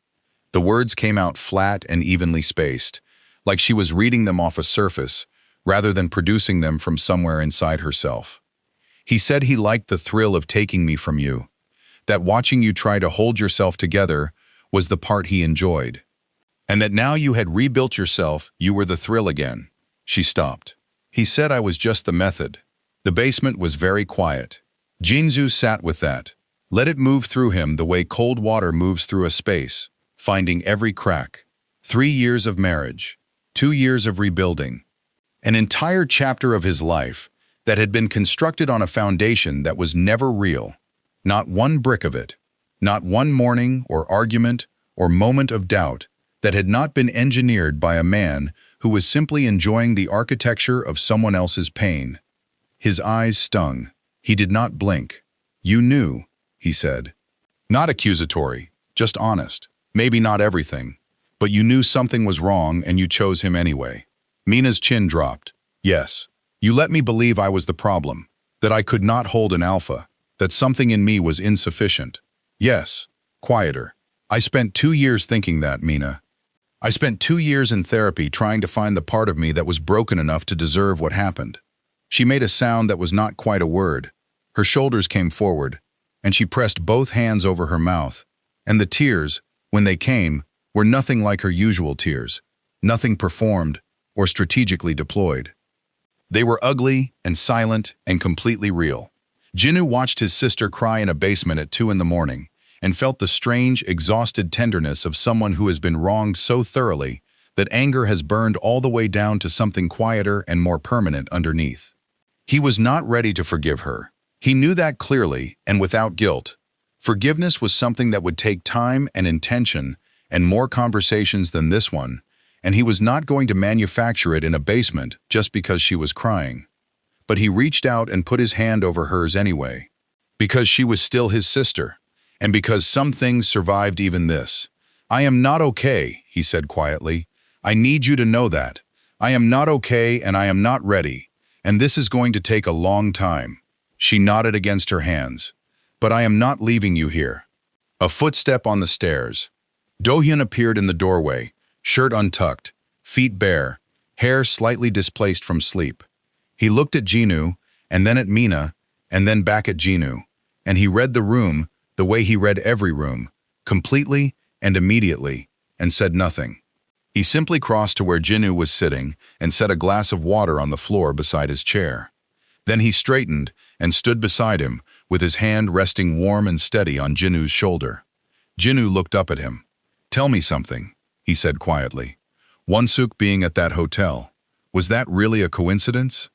Speaker 1: The words came out flat and evenly spaced, like she was reading them off a surface, rather than producing them from somewhere inside herself. "He said he liked the thrill of taking me from you, that watching you try to hold yourself together was the part he enjoyed, and that now you had rebuilt yourself, you were the thrill again." She stopped. "He said I was just the method." The basement was very quiet. Jinwoo sat with that. Let it move through him the way cold water moves through a space, finding every crack. 3 years of marriage, 2 years of rebuilding. An entire chapter of his life that had been constructed on a foundation that was never real. Not one brick of it. Not one morning or argument or moment of doubt that had not been engineered by a man who was simply enjoying the architecture of someone else's pain. His eyes stung. He did not blink. "You knew," he said. Not accusatory, just honest. Maybe not everything, but you knew something was wrong and you chose him anyway. Mina's chin dropped. "Yes. You let me believe I was the problem, that I could not hold an alpha, that something in me was insufficient. Yes." Quieter. "I spent 2 years thinking that, Mina. I spent 2 years in therapy trying to find the part of me that was broken enough to deserve what happened." She made a sound that was not quite a word. Her shoulders came forward, and she pressed both hands over her mouth, and the tears, when they came, were nothing like her usual tears, nothing performed or strategically deployed. They were ugly and silent and completely real. Jinwoo watched his sister cry in a basement at 2 in the morning and felt the strange, exhausted tenderness of someone who has been wronged so thoroughly that anger has burned all the way down to something quieter and more permanent underneath. He was not ready to forgive her. He knew that clearly and without guilt. Forgiveness was something that would take time and intention and more conversations than this one, and he was not going to manufacture it in a basement just because she was crying. But he reached out and put his hand over hers anyway, because she was still his sister, and because some things survived even this. "I am not okay," he said quietly. "I need you to know that. I am not okay and I am not ready, and this is going to take a long time." She nodded against her hands. "But I am not leaving you here." A footstep on the stairs. Do-hyun appeared in the doorway, shirt untucked, feet bare, hair slightly displaced from sleep. He looked at Jinwoo, and then at Mina, and then back at Jinwoo, and he read the room the way he read every room, completely and immediately, and said nothing. He simply crossed to where Jinwoo was sitting and set a glass of water on the floor beside his chair. Then he straightened and stood beside him, with his hand resting warm and steady on Jinwoo's shoulder. Jinwoo looked up at him. "Tell me something," he said quietly. "Won-suk being at that hotel, was that really a coincidence?"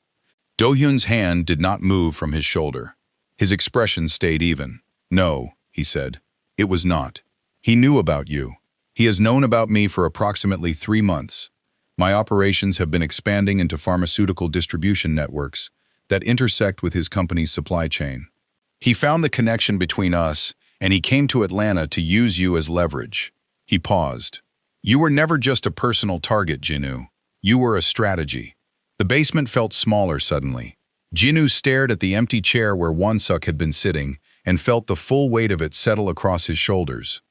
Speaker 1: Do-hyun's hand did not move from his shoulder. His expression stayed even. "No," he said. It was not. He knew about you. He has known about me for approximately 3 months. My operations have been expanding into pharmaceutical distribution networks that intersect with his company's supply chain. He found the connection between us, and he came to Atlanta to use you as leverage. He paused. You were never just a personal target, Jinu. You were a strategy. The basement felt smaller suddenly. Jinu stared at the empty chair where Wonsuk had been sitting and felt the full weight of it settle across his shoulders.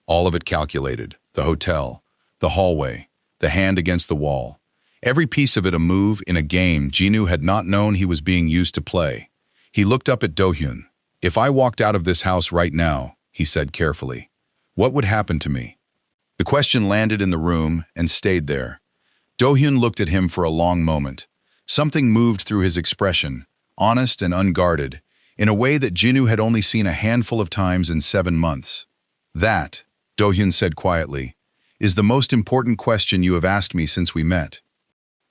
Speaker 1: All of it calculated. The hotel, the hallway, the hand against the wall. Every piece of it a move in a game Jinu had not known he was being used to play. He looked up at Do-hyun. If I walked out of this house right now, he said carefully, what would happen to me? The question landed in the room and stayed there. Do-hyun looked at him for a long moment. Something moved through his expression, honest and unguarded, in a way that Jinu had only seen a handful of times in 7 months. That, Do-hyun said quietly, is the most important question you have asked me since we met.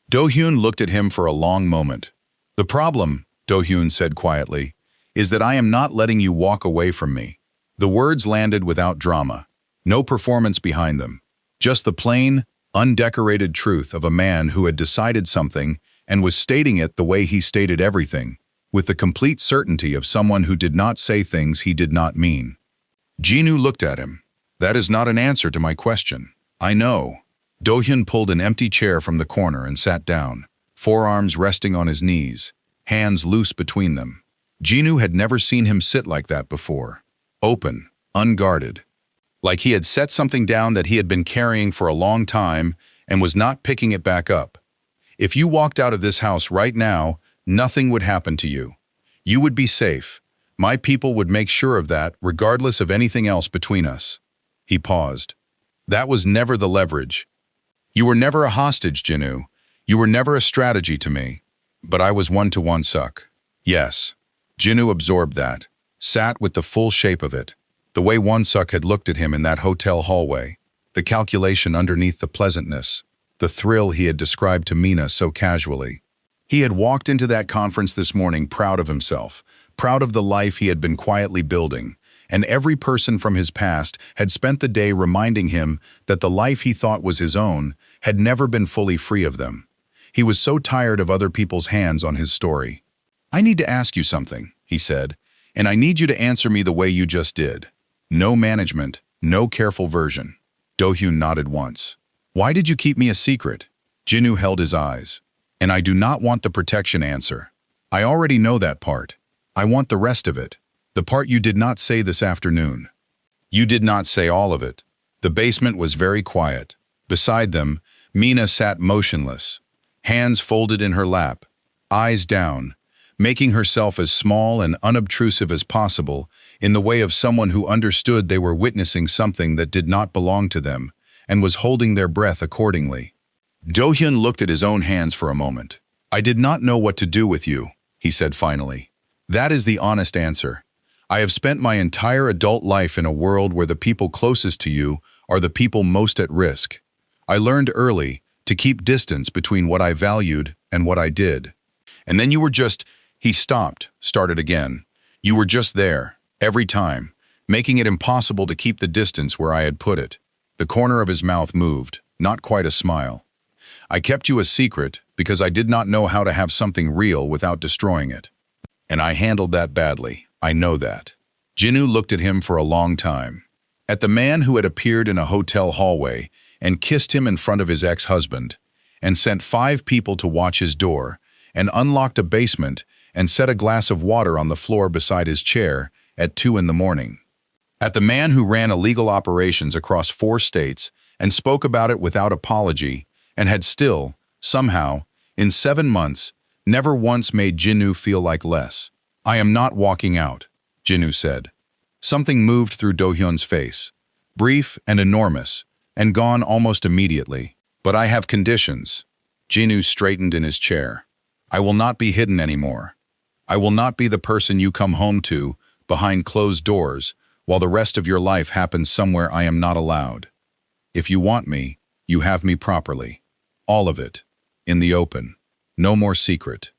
Speaker 1: Do-hyun looked at him for a long moment. The problem, Do-hyun said quietly, is that I am not letting you walk away from me. The words landed without drama, no performance behind them, just the plain, undecorated truth of a man who had decided something and was stating it the way he stated everything, with the complete certainty of someone who did not say things he did not mean. Jinu looked at him. That is not an answer to my question. I know. Do-hyun pulled an empty chair from the corner and sat down, forearms resting on his knees, hands loose between them. Jinu had never seen him sit like that before. Open, unguarded. Like he had set something down that he had been carrying for a long time and was not picking it back up. If you walked out of this house right now, nothing would happen to you. You would be safe. My people would make sure of that, regardless of anything else between us. He paused. That was never the leverage. You were never a hostage, Jinu. You were never a strategy to me. But I was one to Wonsuk. Yes. Jinu absorbed that, sat with the full shape of it, the way Wonsuk had looked at him in that hotel hallway, the calculation underneath the pleasantness, the thrill he had described to Mina so casually. He had walked into that conference this morning proud of himself, proud of the life he had been quietly building, and every person from his past had spent the day reminding him that the life he thought was his own had never been fully free of them. He was so tired of other people's hands on his story. I need to ask you something, he said, and I need you to answer me the way you just did. No management, no careful version. Do-hyun nodded once. Why did you keep me a secret? Jinu held his eyes. And I do not want the protection answer. I already know that part. I want the rest of it. The part you did not say this afternoon. You did not say all of it. The basement was very quiet. Beside them, Mina sat motionless, hands folded in her lap, eyes down, making herself as small and unobtrusive as possible in the way of someone who understood they were witnessing something that did not belong to them and was holding their breath accordingly. Do-hyun looked at his own hands for a moment. I did not know what to do with you, he said finally. That is the honest answer. I have spent my entire adult life in a world where the people closest to you are the people most at risk. I learned early to keep distance between what I valued and what I did. And then you were just, he stopped, started again. You were just there, every time, making it impossible to keep the distance where I had put it. The corner of his mouth moved, not quite a smile. I kept you a secret because I did not know how to have something real without destroying it. And I handled that badly, I know that. Jinu looked at him for a long time. At the man who had appeared in a hotel hallway and kissed him in front of his ex-husband, and sent 5 people to watch his door, and unlocked a basement and set a glass of water on the floor beside his chair at 2 in the morning. At the man who ran illegal operations across 4 states and spoke about it without apology and had still, somehow, in 7 months, never once made Jinu feel like less. I am not walking out, Jinu said. Something moved through Do-hyun's face, brief and enormous, and gone almost immediately. But I have conditions. Jinu straightened in his chair. I will not be hidden anymore. I will not be the person you come home to behind closed doors while the rest of your life happens somewhere I am not allowed. If you want me, you have me properly. All of it. In the open. No more secret.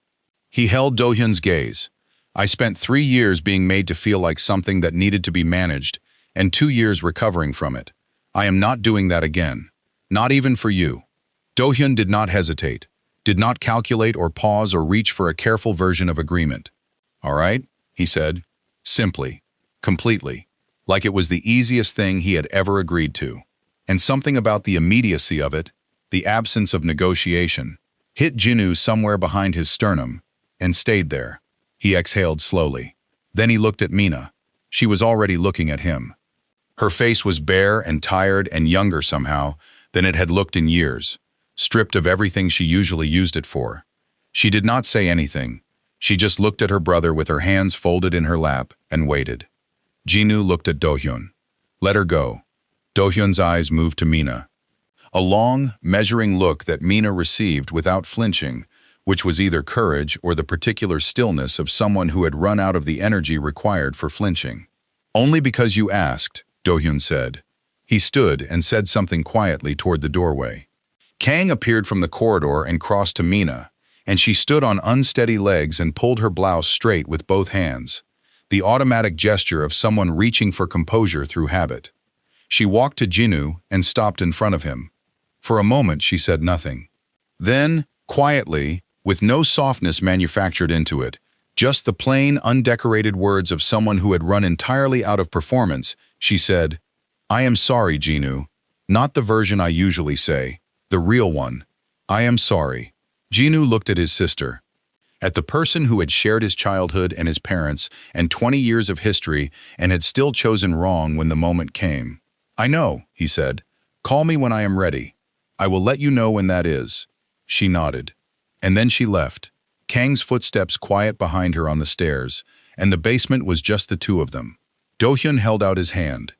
Speaker 1: He held Do-hyun's gaze. I spent 3 years being made to feel like something that needed to be managed, and 2 years recovering from it. I am not doing that again. Not even for you. Do-hyun did not hesitate, did not calculate or pause or reach for a careful version of agreement. All right, he said, simply, completely, like it was the easiest thing he had ever agreed to. And something about the immediacy of it, the absence of negotiation, hit Jinwoo somewhere behind his sternum and stayed there. He exhaled slowly. Then he looked at Mina. She was already looking at him. Her face was bare and tired and younger somehow than it had looked in years, stripped of everything she usually used it for. She did not say anything. She just looked at her brother with her hands folded in her lap and waited. Jinwoo looked at Do-hyun. Let her go. Do-hyun's eyes moved to Mina. A long, measuring look that Mina received without flinching, which was either courage or the particular stillness of someone who had run out of the energy required for flinching. Only because you asked, Do-hyun said. He stood and said something quietly toward the doorway. Kang appeared from the corridor and crossed to Mina, and she stood on unsteady legs and pulled her blouse straight with both hands, the automatic gesture of someone reaching for composure through habit. She walked to Jinwoo and stopped in front of him. For a moment she said nothing. Then, quietly, with no softness manufactured into it, just the plain, undecorated words of someone who had run entirely out of performance, she said, I am sorry, Jinwoo. Not the version I usually say, the real one. I am sorry. Jinwoo looked at his sister. At the person who had shared his childhood and his parents and 20 years of history and had still chosen wrong when the moment came. I know, he said. Call me when I am ready. I will let you know when that is. She nodded. And then she left. Kang's footsteps quiet behind her on the stairs, and the basement was just the two of them. Do-hyun held out his hand.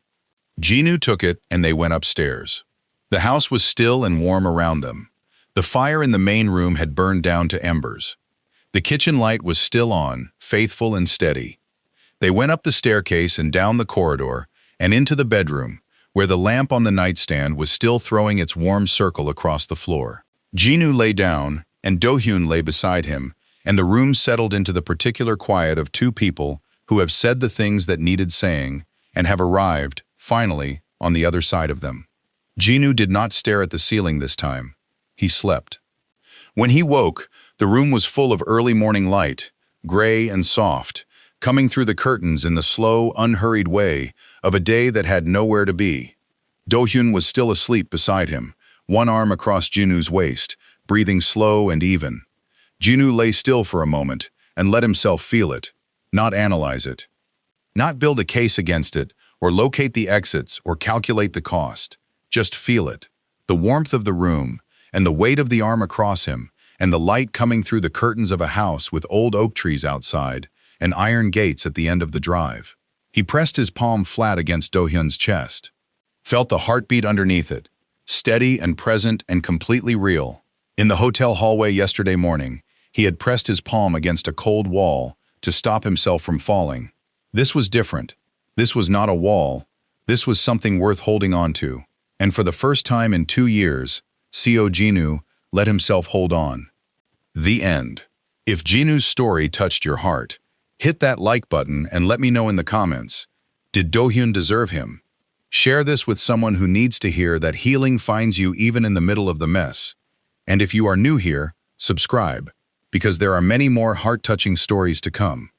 Speaker 1: Jinwoo took it and they went upstairs. The house was still and warm around them. The fire in the main room had burned down to embers. The kitchen light was still on, faithful and steady. They went up the staircase and down the corridor and into the bedroom, where the lamp on the nightstand was still throwing its warm circle across the floor. Jinwoo lay down, and Do-hyun lay beside him, and the room settled into the particular quiet of two people who have said the things that needed saying and have arrived, finally, on the other side of them. Jinwoo did not stare at the ceiling this time. He slept. When he woke, the room was full of early morning light, gray and soft, coming through the curtains in the slow, unhurried way of a day that had nowhere to be. Do-hyun was still asleep beside him, one arm across Jinwoo's waist, breathing slow and even. Jinwoo lay still for a moment and let himself feel it, not analyze it. Not build a case against it, or locate the exits, or calculate the cost. Just feel it. The warmth of the room, and the weight of the arm across him, and the light coming through the curtains of a house with old oak trees outside, and iron gates at the end of the drive. He pressed his palm flat against Do-hyun's chest. Felt the heartbeat underneath it, steady and present and completely real. In the hotel hallway yesterday morning, he had pressed his palm against a cold wall to stop himself from falling. This was different. This was not a wall. This was something worth holding on to. And for the first time in 2 years, Seo Jinwoo let himself hold on. The end. If Jinwoo's story touched your heart, hit that like button and let me know in the comments. Did Do-hyun deserve him? Share this with someone who needs to hear that healing finds you even in the middle of the mess. And if you are new here, subscribe, because there are many more heart-touching stories to come.